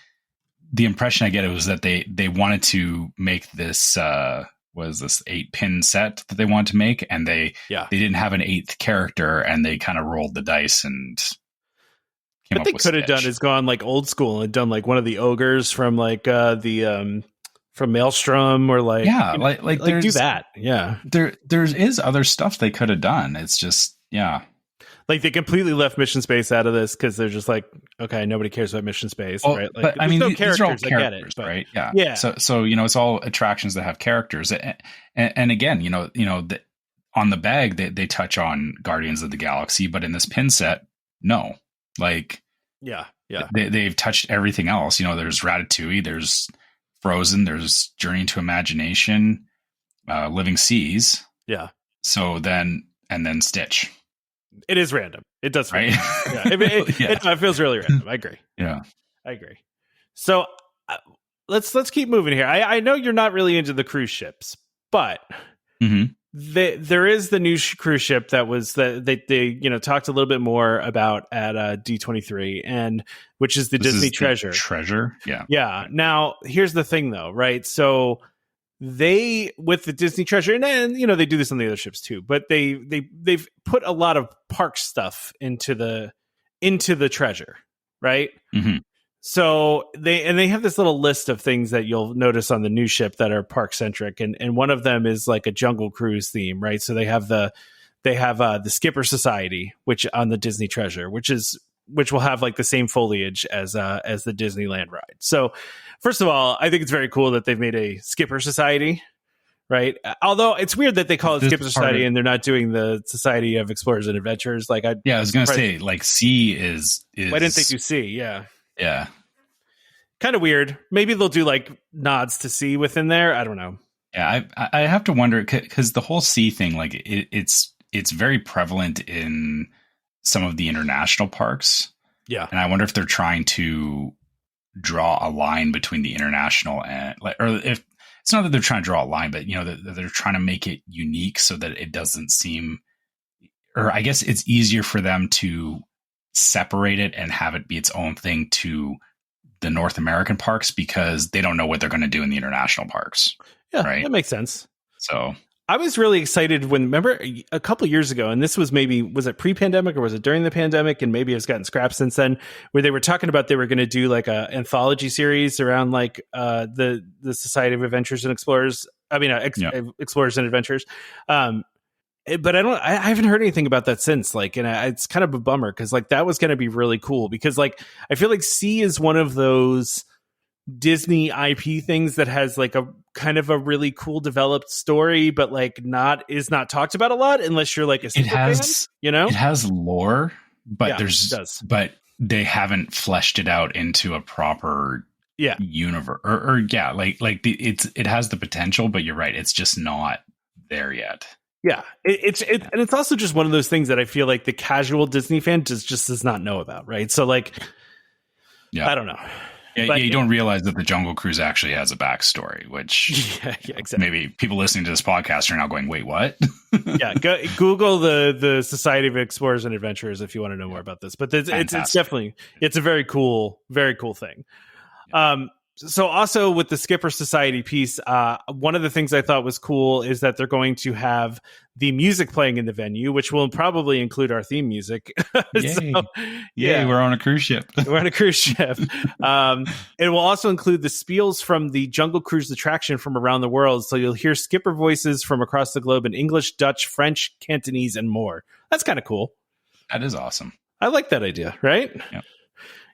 [SPEAKER 4] the impression I get was that they wanted to make this was this 8-pin set that they wanted to make, and they didn't have an 8th character, and they kind of rolled the dice and came up with. What they could have
[SPEAKER 2] done is gone old school and done one of the ogres from from Maelstrom, or do that. Yeah, there
[SPEAKER 4] is other stuff they could have done. It's just
[SPEAKER 2] they completely left Mission Space out of this because they're just okay, nobody cares about Mission Space, right?
[SPEAKER 4] But I mean, these are all characters,
[SPEAKER 2] I get it, but,
[SPEAKER 4] right? Yeah. So it's all attractions that have characters, and again, on the bag they touch on Guardians of the Galaxy, but in this pin set, no, they've touched everything else. There's Ratatouille, there's Frozen, there's Journey into Imagination, Living Seas.
[SPEAKER 2] Yeah.
[SPEAKER 4] So then Stitch.
[SPEAKER 2] It is random. It does,
[SPEAKER 4] right?
[SPEAKER 2] It feels really random. I agree.
[SPEAKER 4] Yeah,
[SPEAKER 2] I agree. So let's keep moving here. I know you're not really into the cruise ships, but there is the new cruise ship that was that they talked a little bit more about at D23, and which is the Disney Treasure. Yeah. Now here's the thing, though, right? So they, with the Disney Treasure, and they do this on the other ships too, but they've put a lot of park stuff into the into the treasure, right?
[SPEAKER 4] Mm-hmm.
[SPEAKER 2] So they have this little list of things that you'll notice on the new ship that are park centric, and one of them is like a Jungle Cruise theme, right? So they have the Skipper Society, which on the Disney Treasure, which will have like the same foliage as the Disneyland ride. So first of all, I think it's very cool that they've made a Skipper Society, right? Although it's weird that they call it Skipper Society and they're not doing the Society of Explorers and Adventurers. Like, I was
[SPEAKER 4] going to say, like, C is.
[SPEAKER 2] Why didn't they do C? Yeah.
[SPEAKER 4] Yeah.
[SPEAKER 2] Kind of weird. Maybe they'll do like nods to C within there. I don't know.
[SPEAKER 4] Yeah, I have to wonder, because the whole C thing, like, it's very prevalent in some of the international parks.
[SPEAKER 2] Yeah.
[SPEAKER 4] And I wonder if they're trying to draw a line between the international and, like, or if it's not that they're trying to draw a line, but, you know, that they're trying to make it unique so that it doesn't seem, or I guess it's easier for them to separate it and have it be its own thing to the North American parks, because they don't know what they're going to do in the international parks.
[SPEAKER 2] Yeah,
[SPEAKER 4] right?
[SPEAKER 2] That makes sense.
[SPEAKER 4] So
[SPEAKER 2] I was really excited when, remember a couple years ago, and this was was it pre-pandemic or was it during the pandemic? And maybe it's gotten scrapped since then, where they were talking about they were going to do like a anthology series around like the Society of Adventures and Explorers. I mean, Explorers and Adventures. But I haven't heard anything about that since. Like, and it's kind of a bummer, because like that was going to be really cool, because like I feel like C is one of those Disney IP things that has like a kind of a really cool developed story, but like is not talked about a lot unless you're like a super fan, you know?
[SPEAKER 4] It has lore, but
[SPEAKER 2] it does.
[SPEAKER 4] But they haven't fleshed it out into a proper universe it has the potential, but you're right, it's just not there yet.
[SPEAKER 2] Yeah, and it's also just one of those things that I feel like the casual Disney fan just does not know about, right? So like, I don't know.
[SPEAKER 4] Yeah, you don't realize that the Jungle Cruise actually has a backstory, which
[SPEAKER 2] exactly.
[SPEAKER 4] Maybe people listening to this podcast are now going, "Wait, what?"
[SPEAKER 2] Google the Society of Explorers and Adventurers if you want to know more about this. But it's definitely a very cool thing. Yeah. So also with the Skipper Society piece, one of the things I thought was cool is that they're going to have the music playing in the venue, which will probably include our theme music.
[SPEAKER 4] Yay. We're on a cruise ship.
[SPEAKER 2] We're on a cruise ship. It will also include the spiels from the Jungle Cruise attraction from around the world. So you'll hear skipper voices from across the globe in English, Dutch, French, Cantonese, and more. That's kind of cool.
[SPEAKER 4] That is awesome.
[SPEAKER 2] I like that idea, right?
[SPEAKER 4] Yep.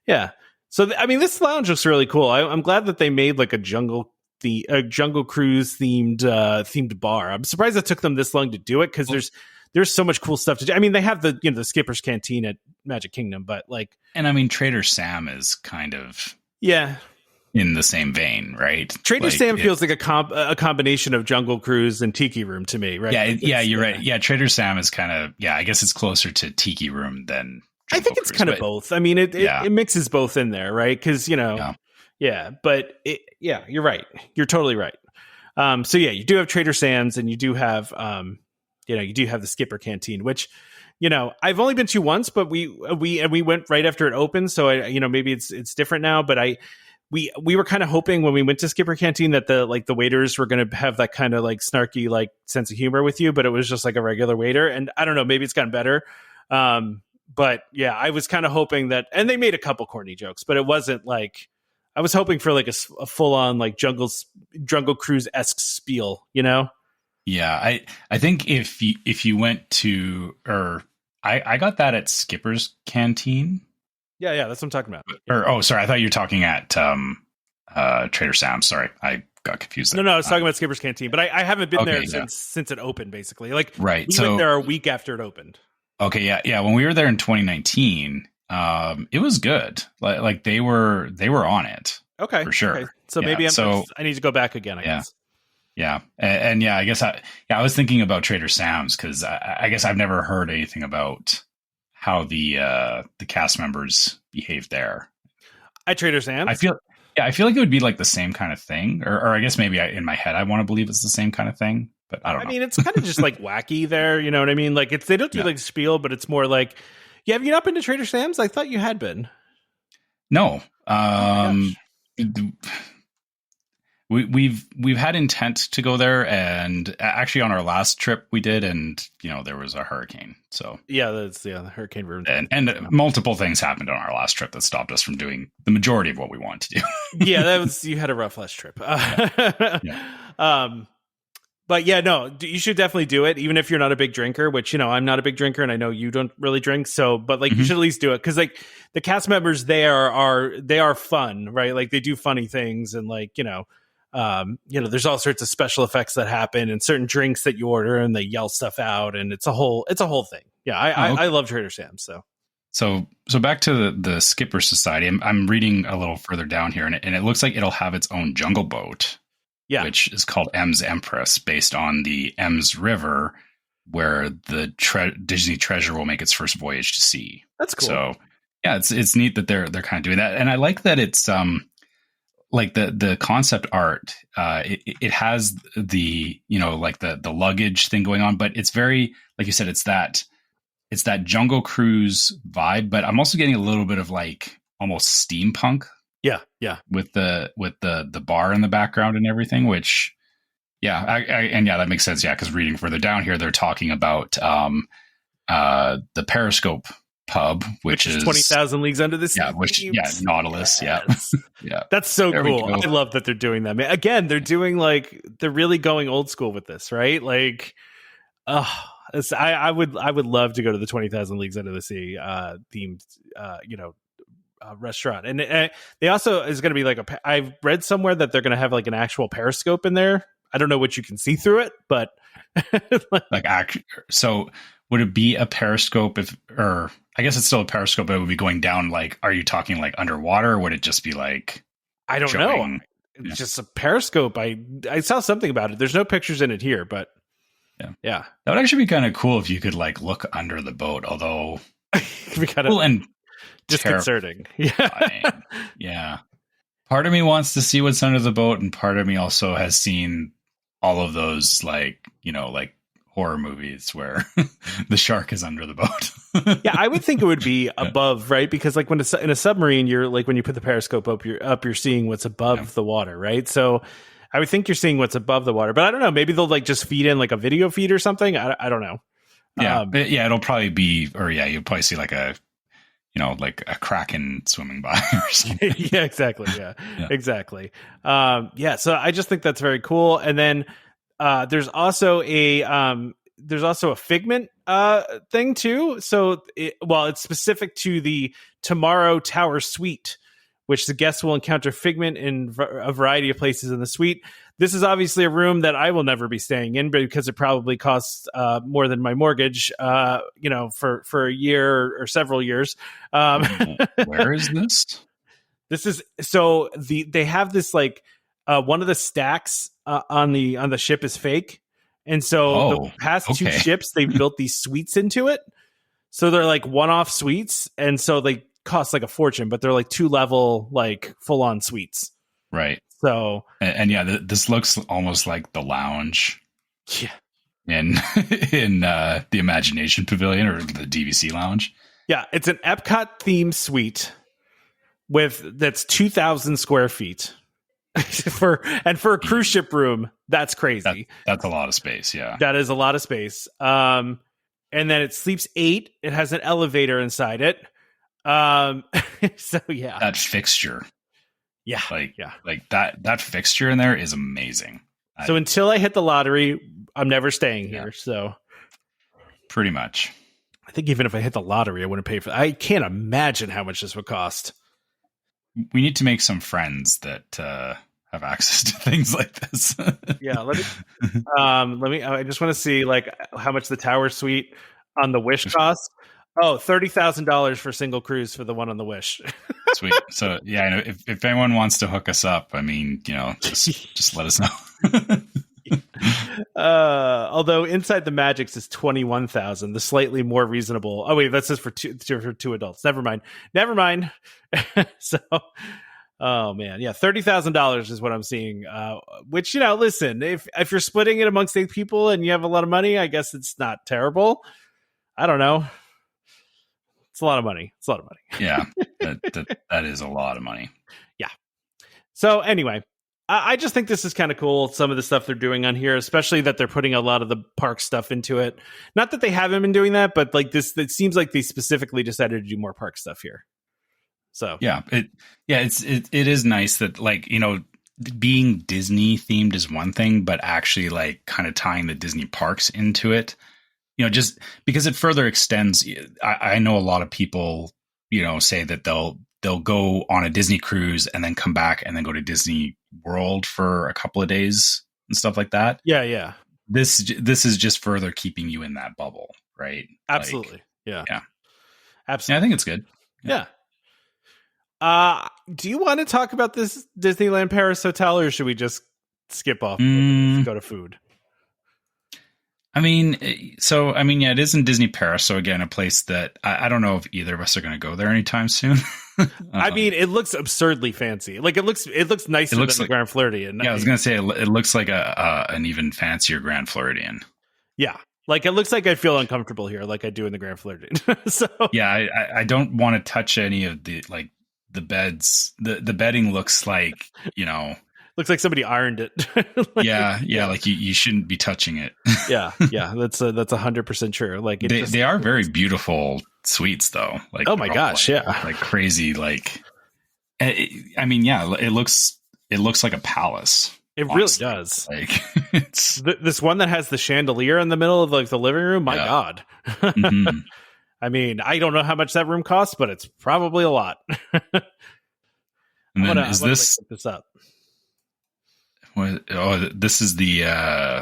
[SPEAKER 2] Yeah. So, I mean, this lounge looks really cool. I'm glad that they made like a Jungle Cruise themed bar. I'm surprised it took them this long to do it, because there's so much cool stuff to do. I mean, they have the Skipper's Canteen at Magic Kingdom, but like,
[SPEAKER 4] and I mean, Trader Sam is kind of in the same vein, right?
[SPEAKER 2] Trader Sam feels like a combination of Jungle Cruise and Tiki Room to me, right?
[SPEAKER 4] Yeah, you're right. Yeah, Trader Sam is kind of I guess it's closer to Tiki Room than
[SPEAKER 2] I think it's kind of both. I mean, it mixes both in there, right? Because, you know, but you're right. You're totally right. So you do have Trader Sam's, and you do have, the Skipper Canteen, which, you know, I've only been to once, but we went right after it opened. So maybe it's different now, but we were kind of hoping when we went to Skipper Canteen that the waiters were going to have that kind of like snarky, like sense of humor with you, but it was just like a regular waiter. And I don't know, maybe it's gotten better. But yeah, I was kind of hoping that, and they made a couple corny jokes, but it wasn't like, I was hoping for like a full on like Jungle Cruise-esque spiel, you know?
[SPEAKER 4] Yeah. I think if you went to, or I got that at Skipper's Canteen.
[SPEAKER 2] Yeah. That's what I'm talking about.
[SPEAKER 4] Sorry. I thought you were talking at, Trader Sam's. Sorry. I got confused there.
[SPEAKER 2] No, I was talking about Skipper's Canteen, but I haven't been there since it opened, basically. Like,
[SPEAKER 4] right.
[SPEAKER 2] We went there a week after it opened.
[SPEAKER 4] Okay, yeah. When we were there in 2019, it was good. Like they were on it.
[SPEAKER 2] Okay,
[SPEAKER 4] for sure.
[SPEAKER 2] Okay. So maybe I need to go back again. I guess.
[SPEAKER 4] Yeah, and I guess I was thinking about Trader Sam's, because I guess I've never heard anything about how the cast members behave there
[SPEAKER 2] at Trader Sam's.
[SPEAKER 4] I feel like it would be like the same kind of thing, or I guess maybe in my head I want to believe it's the same kind of thing. But I don't know. I
[SPEAKER 2] mean, it's kind of just like wacky there. You know what I mean? Like they don't do like spiel, but it's more like, have you not been to Trader Sam's? I thought you had been.
[SPEAKER 4] No. we've had intent to go there, and actually on our last trip we did, and there was a hurricane. So
[SPEAKER 2] the hurricane ruined
[SPEAKER 4] and multiple things happened on our last trip that stopped us from doing the majority of what we wanted to do.
[SPEAKER 2] You had a rough last trip.
[SPEAKER 4] Yeah.
[SPEAKER 2] But yeah, no, you should definitely do it, even if you're not a big drinker, which, I'm not a big drinker and I know you don't really drink. So, but like, you should at least do it. Cause like the cast members there they are fun, right? Like they do funny things and like, there's all sorts of special effects that happen and certain drinks that you order and they yell stuff out and it's a whole thing. Yeah. I love Trader Sam's.
[SPEAKER 4] So back to the Skipper Society. I'm reading a little further down here and it looks like it'll have its own jungle boat. Yeah. Which is called M's Empress, based on the Ems River, where the Disney Treasure will make its first voyage to sea.
[SPEAKER 2] That's cool.
[SPEAKER 4] So, yeah, it's neat that they're kind of doing that, and I like that it's like the concept art. It has the like the luggage thing going on, but it's very, like you said, it's that Jungle Cruise vibe. But I'm also getting a little bit of like almost steampunk.
[SPEAKER 2] Yeah.
[SPEAKER 4] With the bar in the background and everything, which, that makes sense. Yeah, because reading further down here, they're talking about the Periscope pub, which is
[SPEAKER 2] 20,000 Leagues Under the Sea.
[SPEAKER 4] Nautilus.
[SPEAKER 2] Yes.
[SPEAKER 4] Yeah,
[SPEAKER 2] that's so cool. I love that they're doing that. Man, again, they're doing they're really going old school with this, right? Like, I would love to go to the 20,000 Leagues Under the Sea themed, restaurant, and they also is going to be like I've read somewhere that they're going to have like an actual periscope in there. I don't know what you can see through it, but
[SPEAKER 4] so would it be a periscope or I guess it's still a periscope, but it would be going down, like, are you talking like underwater, or would it just be like,
[SPEAKER 2] I don't know, it's just a periscope. I saw something about it. There's no pictures in it here, but yeah,
[SPEAKER 4] that would actually be kind of cool if you could like look under the boat, although
[SPEAKER 2] it'd be kind of
[SPEAKER 4] cool and
[SPEAKER 2] disconcerting.
[SPEAKER 4] Yeah. Part of me wants to see what's under the boat, and part of me also has seen all of those like horror movies where the shark is under the boat.
[SPEAKER 2] Yeah, I would think it would be above, right? Because like when it's in a submarine, you're like, when you put the periscope up, you're seeing what's above the water, right? So I would think you're seeing what's above the water, but I don't know. Maybe they'll like just feed in like a video feed or something. I don't know.
[SPEAKER 4] It'll probably be, or you'll probably see like a like a kraken swimming by or something.
[SPEAKER 2] Yeah, exactly. Yeah, exactly. So I just think that's very cool. And then there's also a Figment thing too. So it's specific to the Tomorrow Tower Suite, which the guests will encounter Figment in a variety of places in the suite. This is obviously a room that I will never be staying in because it probably costs more than my mortgage, for a year or several years.
[SPEAKER 4] Where is this?
[SPEAKER 2] This is they have this like one of the stacks on the ship is fake, and so the past two ships they've built these suites into it. So they're like one-off suites, and so they cost like a fortune, but they're like 2-level, like full-on suites.
[SPEAKER 4] Right.
[SPEAKER 2] So
[SPEAKER 4] and this looks almost like the lounge.
[SPEAKER 2] Yeah.
[SPEAKER 4] In the Imagination Pavilion or the DVC lounge.
[SPEAKER 2] Yeah, it's an EPCOT themed suite that's 2,000 square feet. for a cruise ship room, that's crazy.
[SPEAKER 4] That's a lot of space. Yeah,
[SPEAKER 2] that is a lot of space. And then it sleeps 8. It has an elevator inside it. So yeah,
[SPEAKER 4] that fixture.
[SPEAKER 2] Yeah,
[SPEAKER 4] like that fixture in there is amazing.
[SPEAKER 2] So until I hit the lottery, I'm never staying here. So
[SPEAKER 4] pretty much,
[SPEAKER 2] I think even if I hit the lottery, I wouldn't pay for it. I can't imagine how much this would cost.
[SPEAKER 4] We need to make some friends that have access to things like this.
[SPEAKER 2] Yeah, let me. I just want to see like how much the Tower Suite on the Wish costs. Oh, $30,000 for single cruise for the one on the Wish.
[SPEAKER 4] Sweet. So yeah, if anyone wants to hook us up, I mean, just let us know.
[SPEAKER 2] Although Inside the Magics is 21,000, the slightly more reasonable. Oh wait, that's just for two adults. Never mind. So, oh man, yeah, $30,000 is what I'm seeing. Which listen, if you're splitting it amongst 8 people and you have a lot of money, I guess it's not terrible. I don't know. It's a lot of money.
[SPEAKER 4] Yeah, that is a lot of money.
[SPEAKER 2] Yeah. So anyway, I just think this is kind of cool. Some of the stuff they're doing on here, especially that they're putting a lot of the park stuff into it. Not that they haven't been doing that, but like this, it seems like they specifically decided to do more park stuff here. So
[SPEAKER 4] it is nice that, like, you know, being Disney themed is one thing, but actually like kind of tying the Disney parks into it, you know, just because it further extends. I know a lot of people, you know, say that they'll go on a Disney cruise and then come back and then go to Disney World for a couple of days and stuff like that.
[SPEAKER 2] Yeah.
[SPEAKER 4] This is just further keeping you in that bubble, right?
[SPEAKER 2] Absolutely.
[SPEAKER 4] Like,
[SPEAKER 2] yeah.
[SPEAKER 4] Absolutely. Yeah, I think it's good.
[SPEAKER 2] Yeah. Do you want to talk about this Disneyland Paris hotel, or should we just skip off and go to food?
[SPEAKER 4] I mean, yeah, it is in Disney Paris. So again, a place that I don't know if either of us are going to go there anytime soon.
[SPEAKER 2] I mean, it looks absurdly fancy. Like it looks nicer than the Grand Floridian.
[SPEAKER 4] Yeah, I was going to say it looks like an even fancier Grand Floridian.
[SPEAKER 2] Yeah. Like it looks like I feel uncomfortable here, like I do in the Grand Floridian. So
[SPEAKER 4] yeah, I don't want to touch any of the, like, the beds. The bedding looks like, you know,
[SPEAKER 2] looks like somebody ironed it.
[SPEAKER 4] yeah, like you shouldn't be touching it. yeah,
[SPEAKER 2] that's 100% true. Like
[SPEAKER 4] they are very beautiful suites, though. Like,
[SPEAKER 2] oh my gosh,
[SPEAKER 4] like, like crazy. Like, I mean, yeah, it looks like a palace.
[SPEAKER 2] It honestly. Really does.
[SPEAKER 4] Like it's
[SPEAKER 2] this one that has the chandelier in the middle of like the living room. My God. Mm-hmm. I mean, I don't know how much that room costs, but it's probably a lot.
[SPEAKER 4] And then is this
[SPEAKER 2] look this up?
[SPEAKER 4] This is the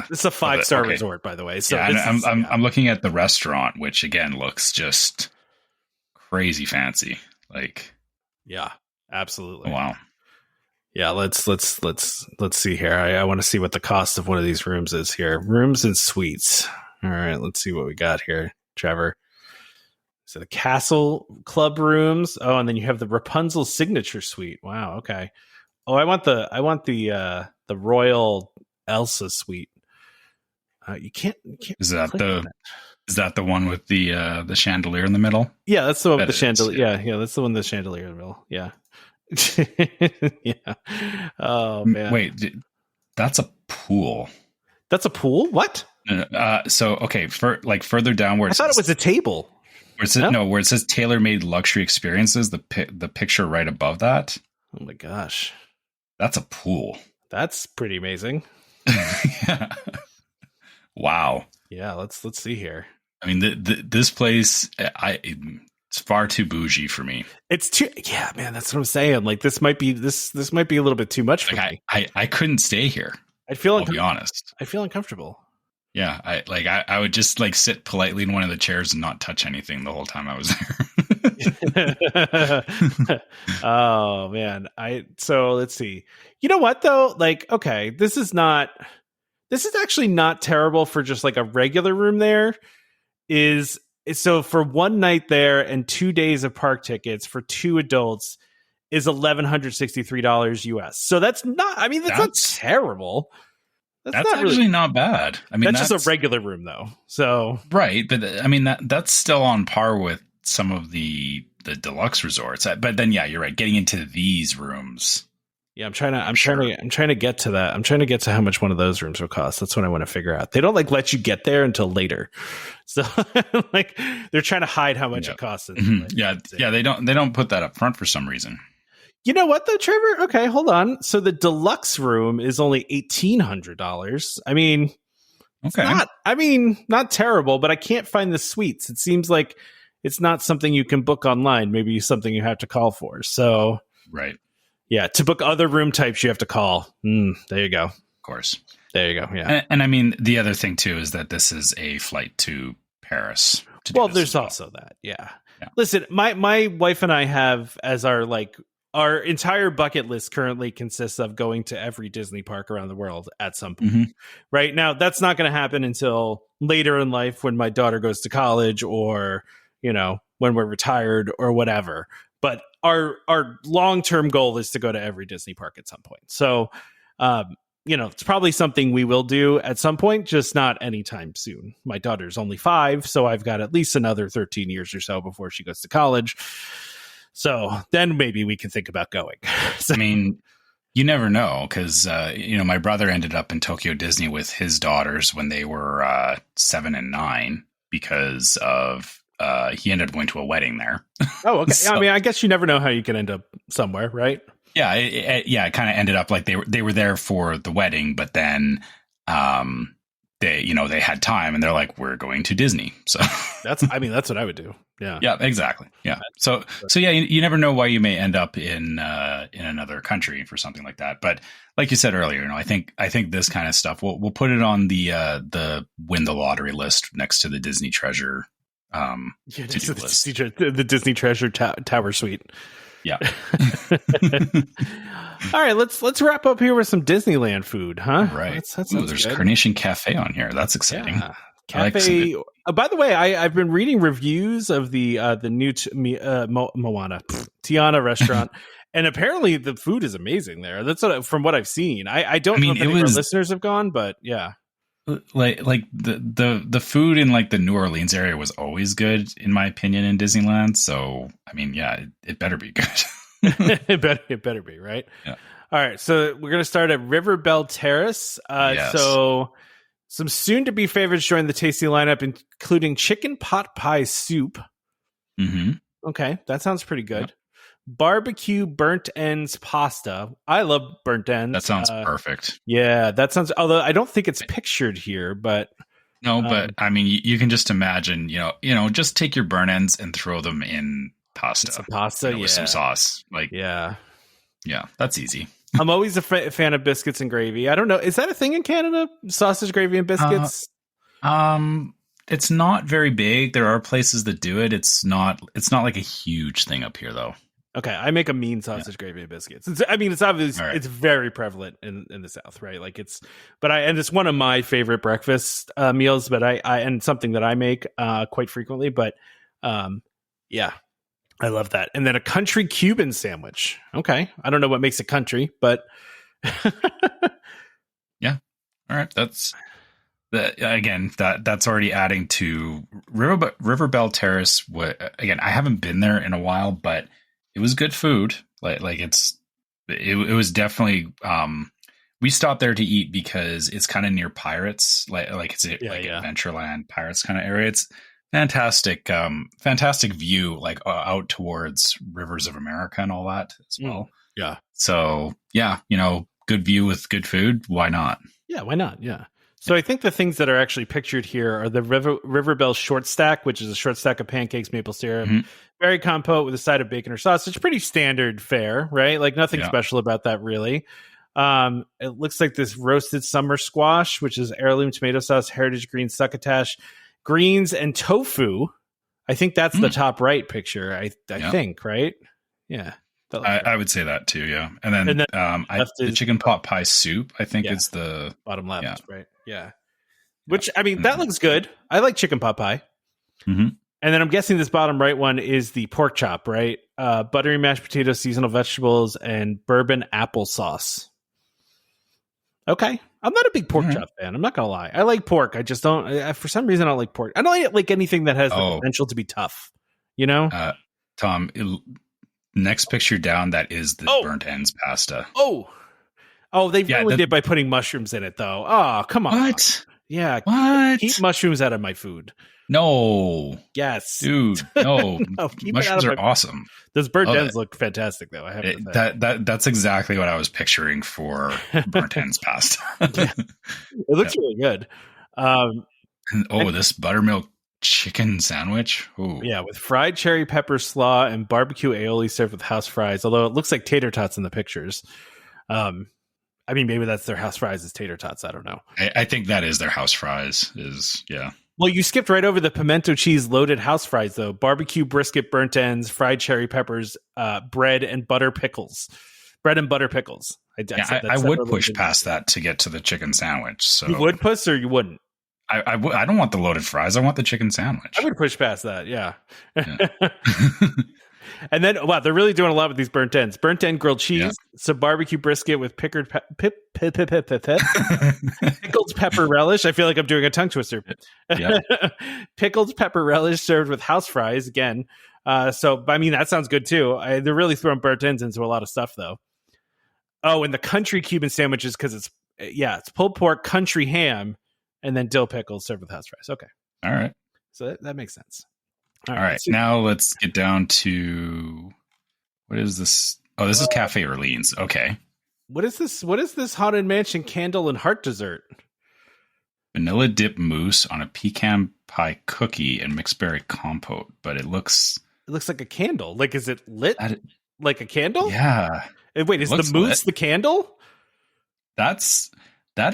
[SPEAKER 2] this is a 5-star resort, by the way. So
[SPEAKER 4] yeah, I'm looking at the restaurant, which again looks just crazy fancy. Like,
[SPEAKER 2] yeah, absolutely.
[SPEAKER 4] Wow.
[SPEAKER 2] Yeah, let's see here. I want to see what the cost of one of these rooms is here. Rooms and suites. All right, let's see what we got here, Trevor. So the Castle Club rooms. Oh, and then you have the Rapunzel signature suite. Wow. Okay. Oh, I want the Royal Elsa suite. You can't.
[SPEAKER 4] Is that the one with the chandelier in the middle?
[SPEAKER 2] Yeah, that's the one with the chandelier. Yeah, that's the one with the chandelier in the middle. Yeah. Yeah. Oh man.
[SPEAKER 4] Wait, that's a pool.
[SPEAKER 2] That's a pool? What?
[SPEAKER 4] So okay, further down where
[SPEAKER 2] I thought it was a table.
[SPEAKER 4] Where it says tailor-made luxury experiences, the picture right above that.
[SPEAKER 2] Oh my gosh.
[SPEAKER 4] That's a pool. That's
[SPEAKER 2] pretty amazing.
[SPEAKER 4] Yeah. Wow.
[SPEAKER 2] Yeah, let's see here.
[SPEAKER 4] I mean, this place, it's far too bougie for me.
[SPEAKER 2] It's too, yeah, man. That's what I'm saying. Like this might be a little bit too much for me.
[SPEAKER 4] I couldn't stay here.
[SPEAKER 2] I'll
[SPEAKER 4] be honest.
[SPEAKER 2] I feel uncomfortable.
[SPEAKER 4] Yeah, I would just like sit politely in one of the chairs and not touch anything the whole time I was
[SPEAKER 2] there. Oh man. So let's see. You know what though? Like, okay, this is actually not terrible for just like a regular room there. So for one night there and 2 days of park tickets for 2 adults is $1,163 US. So that's not terrible.
[SPEAKER 4] That's not actually not bad. I mean,
[SPEAKER 2] that's just a regular room though. So
[SPEAKER 4] right, but I mean that's still on par with some of the deluxe resorts. But then yeah, you're right. Getting into these rooms.
[SPEAKER 2] Yeah, I'm trying to get to that. I'm trying to get to how much one of those rooms will cost. That's what I want to figure out. They don't like let you get there until later. So like they're trying to hide how much it costs.
[SPEAKER 4] Mm-hmm. Yeah, they don't put that up front for some reason.
[SPEAKER 2] You know what though, Trevor? Okay, hold on. So the deluxe room is only $1,800. I mean, not terrible, but I can't find the suites. It seems like it's not something you can book online. Maybe something you have to call for. So
[SPEAKER 4] right.
[SPEAKER 2] Yeah, to book other room types, you have to call. There you go. Of
[SPEAKER 4] course.
[SPEAKER 2] There you go. Yeah.
[SPEAKER 4] And I mean, the other thing, too, is that this is a flight to Paris.
[SPEAKER 2] There's also that. Yeah. Listen, my wife and I have as our entire bucket list currently consists of going to every Disney park around the world at some point. Mm-hmm. Right now, that's not going to happen until later in life when my daughter goes to college or, when we're retired or whatever. But our long-term goal is to go to every Disney park at some point. So, it's probably something we will do at some point, just not anytime soon. My daughter's only 5, so I've got at least another 13 years or so before she goes to college. So then maybe we can think about going. So,
[SPEAKER 4] I mean, You never know, because my brother ended up in Tokyo Disney with his daughters when they were 7 and 9 because of he ended up going to a wedding there.
[SPEAKER 2] Oh, okay.
[SPEAKER 4] So,
[SPEAKER 2] I mean, I guess you never know how you can end up somewhere, right?
[SPEAKER 4] yeah, it kind of ended up like they were there for the wedding, but then they had time and they're like, we're going to Disney. So
[SPEAKER 2] that's what I would do. Yeah.
[SPEAKER 4] Yeah, exactly. Yeah. So yeah, you never know why you may end up in another country for something like that. But like you said earlier, I think this kind of stuff we'll put it on the win the lottery list next to the Disney Treasure.
[SPEAKER 2] The Disney Treasure Tower Suite.
[SPEAKER 4] Yeah.
[SPEAKER 2] All right, let's wrap up here with some Disneyland food, huh?
[SPEAKER 4] Right. There's
[SPEAKER 2] good.
[SPEAKER 4] Carnation Cafe on here. That's exciting.
[SPEAKER 2] Yeah. Cafe. By the way, I've been reading reviews of the new Moana Tiana restaurant, and apparently the food is amazing there. That's from what I've seen. I don't know if any of our listeners have gone, but yeah.
[SPEAKER 4] Like the food in like the New Orleans area was always good in my opinion in Disneyland. So I mean, yeah, it better be good.
[SPEAKER 2] it better be, right?
[SPEAKER 4] Yeah.
[SPEAKER 2] All right, so we're gonna start at River Bell Terrace.
[SPEAKER 4] Yes.
[SPEAKER 2] So some soon-to-be favorites join the tasty lineup, including chicken pot pie soup.
[SPEAKER 4] Mm-hmm.
[SPEAKER 2] Okay, that sounds pretty good.
[SPEAKER 4] Yep.
[SPEAKER 2] Barbecue burnt ends pasta. I love burnt ends.
[SPEAKER 4] That sounds perfect.
[SPEAKER 2] Yeah, that sounds. Although I don't think it's pictured here, but
[SPEAKER 4] no. But I mean, you can just imagine. Just take your burnt ends and throw them in pasta.
[SPEAKER 2] Some pasta,
[SPEAKER 4] with some sauce. Like, yeah, that's easy.
[SPEAKER 2] I'm always a fan of biscuits and gravy. I don't know. Is that a thing in Canada? Sausage, gravy, and biscuits?
[SPEAKER 4] It's not very big. There are places that do it. It's not like a huge thing up here, though.
[SPEAKER 2] Okay, I make a mean sausage, gravy, and biscuits. It's obvious. Right. It's very prevalent in the South, right? Like it's one of my favorite breakfast meals. But I and something that I make quite frequently. But yeah. I love that. And then a country Cuban sandwich. Okay. I don't know what makes it country, but
[SPEAKER 4] yeah. All right. That's already adding to River Bell Terrace. Again, I haven't been there in a while, but it was good food. It was definitely, we stopped there to eat because it's kind of near Pirates, Adventureland Pirates kind of area. It's fantastic view, like out towards Rivers of America and all that as well.
[SPEAKER 2] Yeah.
[SPEAKER 4] So yeah, good view with good food. Why not?
[SPEAKER 2] Yeah, why not? Yeah. So I think the things that are actually pictured here are the River Bell short stack, which is a short stack of pancakes, maple syrup, berry compote with a side of bacon or sausage. Pretty standard fare, right? Like nothing special about that really. It looks like this roasted summer squash, which is heirloom tomato sauce, heritage green succotash, greens, and tofu. I think that's the top right picture. I think, right? Yeah.
[SPEAKER 4] I would say that too, yeah. And then the chicken pot pie soup, I think is the
[SPEAKER 2] bottom left, right? Yeah. Which, I mean, that looks good. I like chicken pot pie.
[SPEAKER 4] Mm-hmm.
[SPEAKER 2] And then I'm guessing this bottom right one is the pork chop, right? Buttery mashed potatoes, seasonal vegetables, and bourbon applesauce. Okay. I'm not a big pork chop fan. I'm not going to lie. I like pork. I just don't, for some reason, I don't like pork. I don't like anything that has the potential to be tough,
[SPEAKER 4] Tom, next picture down, that is the burnt ends pasta.
[SPEAKER 2] They ruined it by putting mushrooms in it, though. Oh, come on.
[SPEAKER 4] What?
[SPEAKER 2] Yeah.
[SPEAKER 4] What?
[SPEAKER 2] Keep mushrooms out of my food.
[SPEAKER 4] No.
[SPEAKER 2] Yes.
[SPEAKER 4] Dude, no. Mushrooms are awesome.
[SPEAKER 2] Those burnt ends look fantastic, though. I have to say.
[SPEAKER 4] That's exactly what I was picturing for burnt ends pasta.
[SPEAKER 2] Yeah. It looks really good.
[SPEAKER 4] This buttermilk chicken sandwich. Ooh.
[SPEAKER 2] Yeah, with fried cherry pepper slaw and barbecue aioli served with house fries, although it looks like tater tots in the pictures. I mean, maybe that's their house fries as tater tots. I don't know.
[SPEAKER 4] I think that is their house fries.
[SPEAKER 2] Well, you skipped right over the pimento cheese loaded house fries, though. Barbecue brisket, burnt ends, fried cherry peppers, bread and butter pickles. Bread and butter pickles.
[SPEAKER 4] I would push past that to get to the chicken sandwich. So
[SPEAKER 2] you would push, or you wouldn't?
[SPEAKER 4] I don't want the loaded fries. I want the chicken sandwich.
[SPEAKER 2] I would push past that. Yeah. And then, wow, they're really doing a lot with these burnt ends. Burnt end grilled cheese, some barbecue brisket with pickled pepper relish. I feel like I'm doing a tongue twister.
[SPEAKER 4] Yeah.
[SPEAKER 2] Pickled pepper relish served with house fries again. So, I mean, that sounds good too. They're really throwing burnt ends into a lot of stuff, though. Oh, and the country Cuban sandwiches because it's pulled pork, country ham, and then dill pickles served with house fries. Okay,
[SPEAKER 4] All right.
[SPEAKER 2] so that makes sense.
[SPEAKER 4] All right. Now let's get down to what is this? Oh, this is Cafe Orleans. Okay.
[SPEAKER 2] What is this? What is this Haunted Mansion candle and heart dessert?
[SPEAKER 4] Vanilla dip mousse on a pecan pie cookie and mixed berry compote, but it looks
[SPEAKER 2] like a candle. Like, is it lit like a candle?
[SPEAKER 4] Yeah.
[SPEAKER 2] Wait, is the mousse lit. The candle?
[SPEAKER 4] That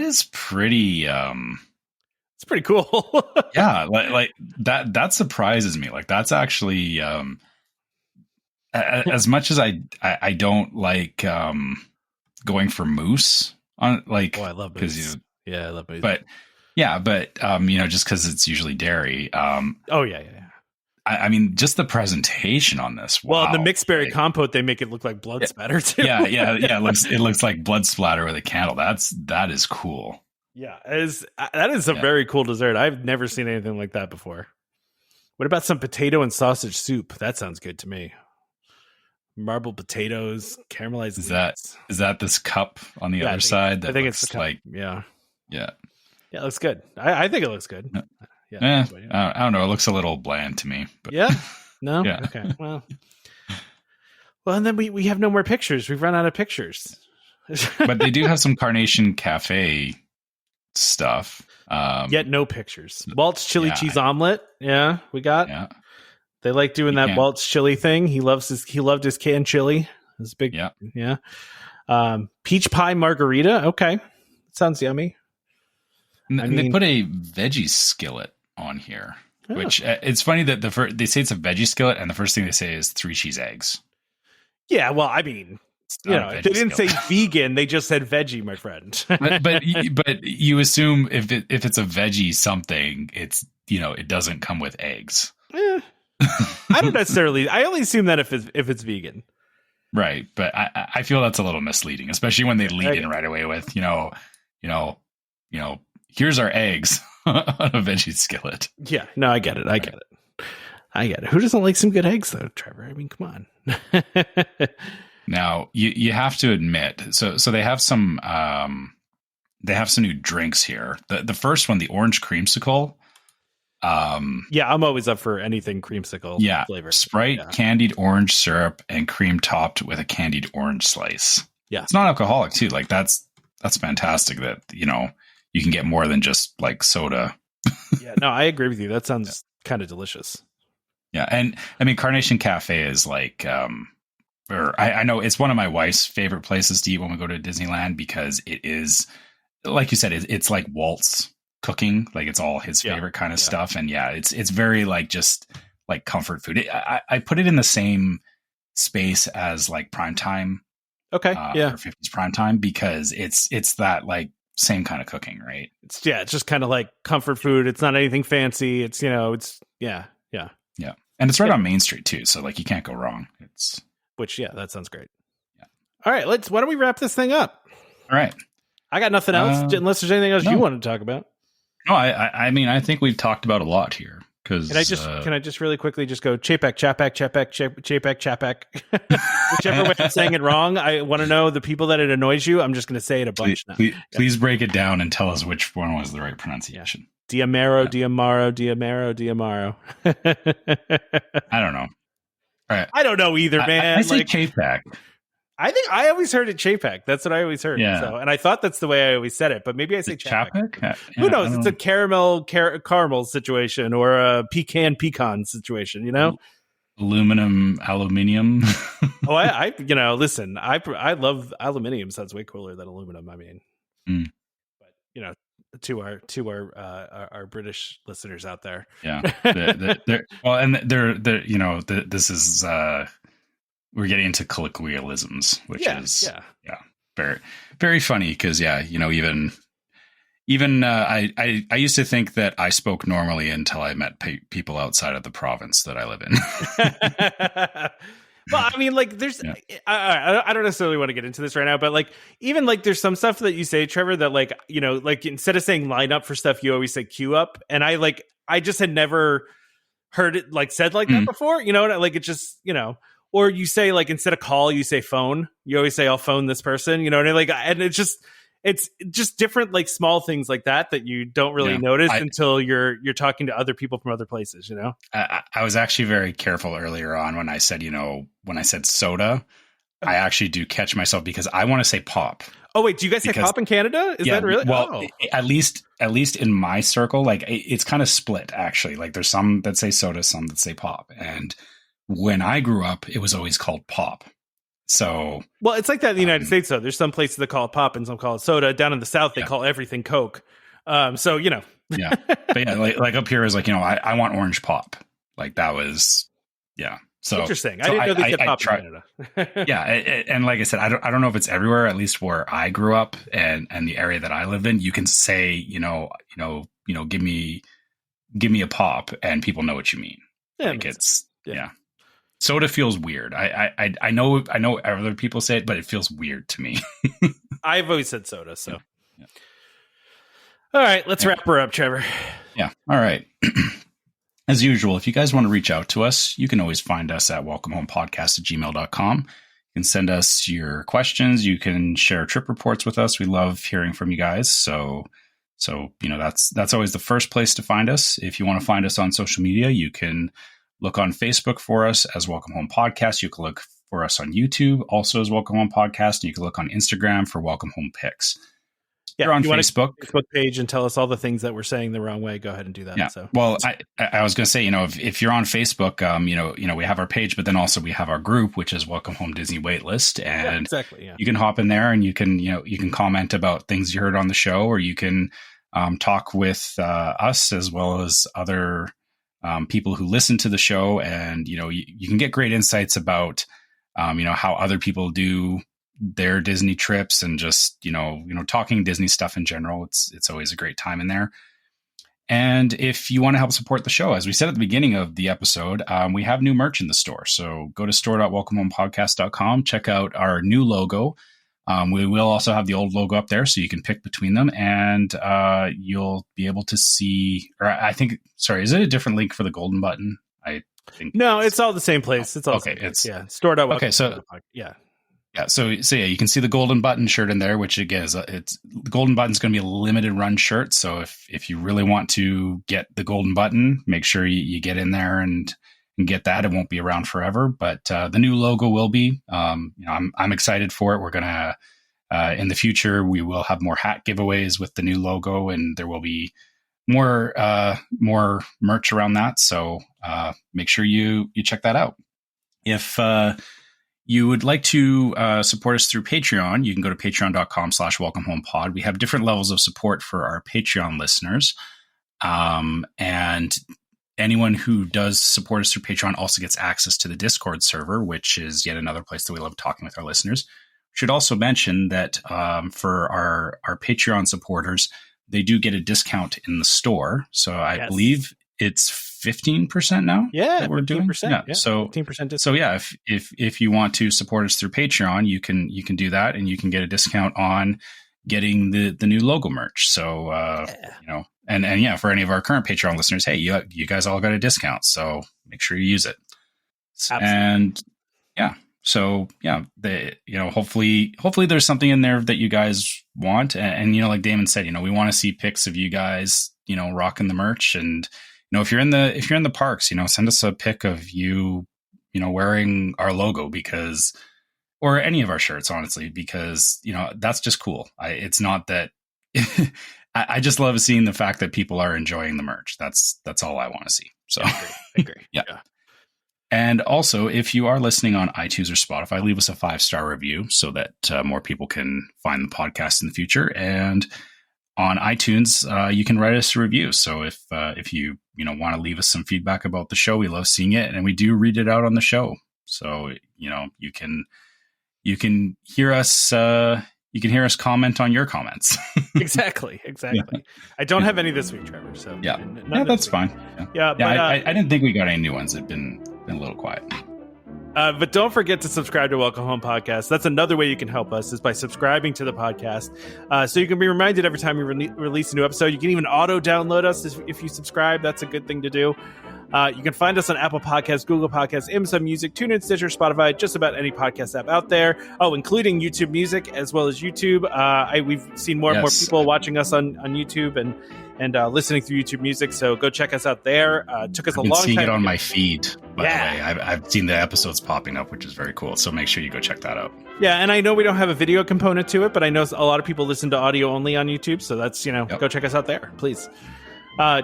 [SPEAKER 4] is pretty.
[SPEAKER 2] It's pretty cool.
[SPEAKER 4] Yeah, like that surprises me. Like that's actually as much as I don't like going for mousse on like.
[SPEAKER 2] Oh, I love mousse. I love mousse.
[SPEAKER 4] But just because it's usually dairy.
[SPEAKER 2] Oh yeah.
[SPEAKER 4] I mean, just the presentation on this.
[SPEAKER 2] Well, the mixed berry compote, they make it look like blood splatter too.
[SPEAKER 4] Yeah. It looks like blood splatter with a candle. That is cool.
[SPEAKER 2] Yeah, that is a very cool dessert. I've never seen anything like that before. What about some potato and sausage soup? That sounds good to me. Marbled potatoes, caramelized. Is that this cup on the other side? I think it's the cup. Like
[SPEAKER 4] yeah.
[SPEAKER 2] It looks good. I think it looks good.
[SPEAKER 4] I don't know. It looks a little bland to me. But.
[SPEAKER 2] Yeah. No.
[SPEAKER 4] Yeah.
[SPEAKER 2] Okay. Well, and then we have no more pictures. We've run out of pictures.
[SPEAKER 4] But they do have some Carnation Cafe stuff.
[SPEAKER 2] Yet no pictures. Walt's chili cheese omelet. Yeah, we got.
[SPEAKER 4] Yeah.
[SPEAKER 2] They like doing that Walt's chili thing. He loved his canned chili. It's big. Yeah. Peach pie margarita. Okay, sounds yummy.
[SPEAKER 4] And they put a veggie skillet on here, which it's funny that they say it's a veggie skillet, and the first thing they say is 3 cheese eggs.
[SPEAKER 2] Yeah, well, I mean, they didn't say vegan; they just said veggie, my friend.
[SPEAKER 4] but you assume if it's a veggie something, it's it doesn't come with eggs.
[SPEAKER 2] I don't necessarily. I only assume that if it's vegan,
[SPEAKER 4] right? But I feel that's a little misleading, especially when they lead in right away with here's our eggs on a veggie skillet.
[SPEAKER 2] Yeah, no, I get it. I get it. Who doesn't like some good eggs, though, Trevor? I mean, come on.
[SPEAKER 4] Now you have to admit, so they have some new drinks here. The first one, the orange creamsicle.
[SPEAKER 2] I'm always up for anything creamsicle flavor.
[SPEAKER 4] Sprite, candied orange syrup, and cream topped with a candied orange slice.
[SPEAKER 2] Yeah,
[SPEAKER 4] it's not alcoholic too. Like that's fantastic that you can get more than just like soda.
[SPEAKER 2] Yeah, no, I agree with you. That sounds kind of delicious.
[SPEAKER 4] Yeah, and I mean, Carnation Cafe is like, I know it's one of my wife's favorite places to eat when we go to Disneyland because it is, like you said, it's like Walt's cooking, like it's all his favorite kind of stuff, and it's very like just like comfort food. I put it in the same space as like Primetime.
[SPEAKER 2] Okay,
[SPEAKER 4] or 50s Primetime because it's that like same kind of cooking, right?
[SPEAKER 2] It's just kind of like comfort food. It's not anything fancy. It's yeah.
[SPEAKER 4] And it's right on Main Street too, so like you can't go wrong.
[SPEAKER 2] That sounds great. Yeah. All right, why don't we wrap this thing up?
[SPEAKER 4] All right.
[SPEAKER 2] I got nothing else unless there's anything else you want to talk about.
[SPEAKER 4] No, I mean I think we've talked about a lot here. Can
[SPEAKER 2] I just really quickly just go Chapek, whichever way I'm saying it wrong. I want to know the people that it annoys you. I'm just going to say it a bunch now.
[SPEAKER 4] Please break it down and tell us which one was the right pronunciation.
[SPEAKER 2] Diamaro.
[SPEAKER 4] I don't know. All right.
[SPEAKER 2] I don't know either, man.
[SPEAKER 4] I say Chapek.
[SPEAKER 2] I think I always heard it Chapek. That's what I always heard.
[SPEAKER 4] Yeah.
[SPEAKER 2] So, and I thought that's the way I always said it, but maybe I say Chapek.
[SPEAKER 4] Yeah,
[SPEAKER 2] who knows? It's a caramel situation or a pecan situation,
[SPEAKER 4] aluminium.
[SPEAKER 2] Oh, I listen, I love aluminium. Sounds way cooler than aluminum. I mean, but to our British listeners out there,
[SPEAKER 4] this is we're getting into colloquialisms, which is very, very funny because even I used to think that I spoke normally until I met people outside of the province that I live in.
[SPEAKER 2] Well, I mean, like, there's, I don't necessarily want to get into this right now, but like, even like, there's some stuff that you say, Trevor, that like, like instead of saying line up for stuff, you always say queue up, and I just had never heard it like said like that before, like it just, or you say like instead of call, you say phone. You always say I'll phone this person. You know, and like, and it's just different like small things like that you don't really notice until you're talking to other people from other places. You know,
[SPEAKER 4] I was actually very careful earlier on when I said soda. I actually do catch myself because I want to say pop.
[SPEAKER 2] Oh wait, do you guys say pop in Canada? Is that really?
[SPEAKER 4] Well, at least in my circle, like it's kind of split actually. Like there's some that say soda, some that say pop. And when I grew up, it was always called pop. So
[SPEAKER 2] well, it's like that in the United States though. There's some places that call it pop and some call it soda. Down in the South, they call everything Coke. So you know.
[SPEAKER 4] Yeah, but yeah, like up here is like I want orange pop. Like that was So
[SPEAKER 2] interesting. I didn't know they said pop in Canada.
[SPEAKER 4] Yeah, and like I said, I don't know if it's everywhere. At least where I grew up and the area that I lived in, you can say give me a pop, and people know what you mean.
[SPEAKER 2] Yeah,
[SPEAKER 4] like it's Soda feels weird. I know other people say it, but it feels weird to me.
[SPEAKER 2] I've always said soda. So, all right, let's wrap her up, Trevor.
[SPEAKER 4] Yeah. All right. As usual, if you guys want to reach out to us, you can always find us at welcomehomepodcast@gmail.com. You can send us your questions. You can share trip reports with us. We love hearing from you guys. So that's always the first place to find us. If you want to find us on social media, you can look on Facebook for us as Welcome Home Podcast. You can look for us on YouTube also as Welcome Home Podcast. And you can look on Instagram for Welcome Home Pics.
[SPEAKER 2] Yeah,
[SPEAKER 4] you're on Facebook
[SPEAKER 2] page and tell us all the things that we're saying the wrong way. Go ahead and do that.
[SPEAKER 4] Yeah.
[SPEAKER 2] So,
[SPEAKER 4] well, I was going to say, if you're on Facebook, we have our page, but then also we have our group, which is Welcome Home Disney Waitlist, and
[SPEAKER 2] exactly. Yeah.
[SPEAKER 4] You can hop in there and you can comment about things you heard on the show, or you can talk with us as well as other people who listen to the show, and you can get great insights about how other people do their Disney trips, and just talking Disney stuff in general. It's always a great time in there. And if you want to help support the show, as we said at the beginning of the episode, we have new merch in the store. So go to store.welcomehomepodcast.com, check out our new logo. We will also have the old logo up there, so you can pick between them, and you'll be able to see, or I think, sorry, is it a different link for the golden button? I think
[SPEAKER 2] no, it's all the same place. It's all
[SPEAKER 4] okay.
[SPEAKER 2] It's store.welcome.
[SPEAKER 4] Okay, so
[SPEAKER 2] yeah.
[SPEAKER 4] Yeah, so you can see the golden button shirt in there, which again is the golden button is going to be a limited run shirt. So if you really want to get the golden button, make sure you get in there and get that. It won't be around forever, but the new logo will be. I'm excited for it. We're gonna in the future we will have more hat giveaways with the new logo, and there will be more merch around that. So make sure you check that out. If you would like to support us through Patreon, you can go to patreon.com/welcomehomepod. We have different levels of support for our Patreon listeners. And anyone who does support us through Patreon also gets access to the Discord server, which is yet another place that we love talking with our listeners. Should also mention that for our Patreon supporters, they do get a discount in the store. So I believe it's 15% now.
[SPEAKER 2] Yeah,
[SPEAKER 4] that we're doing. Yeah, so
[SPEAKER 2] 15% discount.
[SPEAKER 4] So yeah, if you want to support us through Patreon, you can do that, and you can get a discount on getting the new logo merch. So and yeah, for any of our current Patreon listeners, hey, you guys all got a discount, so make sure you use it. Absolutely. And yeah, so yeah, hopefully there's something in there that you guys want, and like Damon said, we want to see pics of you guys, rocking the merch. And if you're in the parks, send us a pic of you, wearing our logo, or any of our shirts, honestly, because, that's just cool. It's not that I just love seeing the fact that people are enjoying the merch. That's all I want to see. So
[SPEAKER 2] I agree.
[SPEAKER 4] Yeah. And also, if you are listening on iTunes or Spotify, leave us a 5-star review so that more people can find the podcast in the future. And on iTunes, you can write us a review. So if you want to leave us some feedback about the show, we love seeing it, and we do read it out on the show. So you can hear us. You can hear us comment on your comments.
[SPEAKER 2] Exactly. Yeah. I don't have any this week, Trevor. So
[SPEAKER 4] yeah, that's fine. But, I didn't think we got any new ones. It'd been a little quiet.
[SPEAKER 2] But don't forget to subscribe to Welcome Home Podcast. That's another way you can help us, is by subscribing to the podcast. So you can be reminded every time we release a new episode. You can even auto download us if you subscribe. That's a good thing to do. You can find us on Apple Podcasts, Google Podcasts, Amazon Music, TuneIn, Stitcher, Spotify, just about any podcast app out there. Oh, including YouTube Music as well as YouTube. We've seen more and more people watching us on YouTube and listening through YouTube Music. So go check us out there. Took us a long time.
[SPEAKER 4] Seeing it on my feed, by the way. I've seen the episodes popping up, which is very cool. So make sure you go check that out.
[SPEAKER 2] Yeah, and I know we don't have a video component to it, but I know a lot of people listen to audio only on YouTube. So that's, go check us out there, please.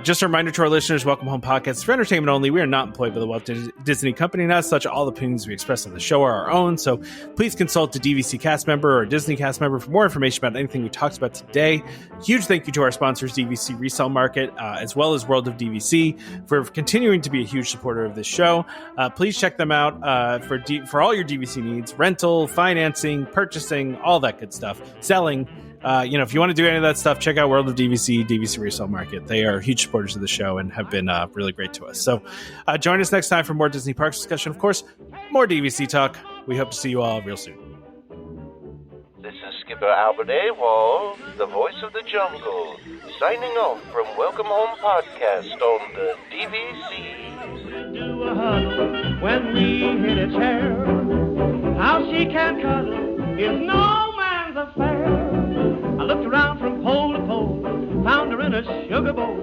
[SPEAKER 2] Just a reminder to our listeners, Welcome Home Podcast is for entertainment only. We are not employed by the Walt Disney Company, and as such, all the opinions we express on the show are our own. So please consult a DVC cast member or a Disney cast member for more information about anything we talked about today. Huge thank you to our sponsors, DVC Resale Market, as well as World of DVC, for continuing to be a huge supporter of this show. Please check them out for all your DVC needs, rental, financing, purchasing, all that good stuff, selling. If you want to do any of that stuff, check out World of DVC, DVC Resale Market. They are huge supporters of the show and have been really great to us. So join us next time for more Disney Parks discussion. Of course, more DVC talk. We hope to see you all real soon.
[SPEAKER 1] This is Skipper Albert Awol, the voice of the jungle, signing off from Welcome Home Podcast on the DVC.
[SPEAKER 5] Do a huddle when we hit its hair. How she can cuddle is no man's affair. I looked around from pole to pole, found her in a sugar bowl.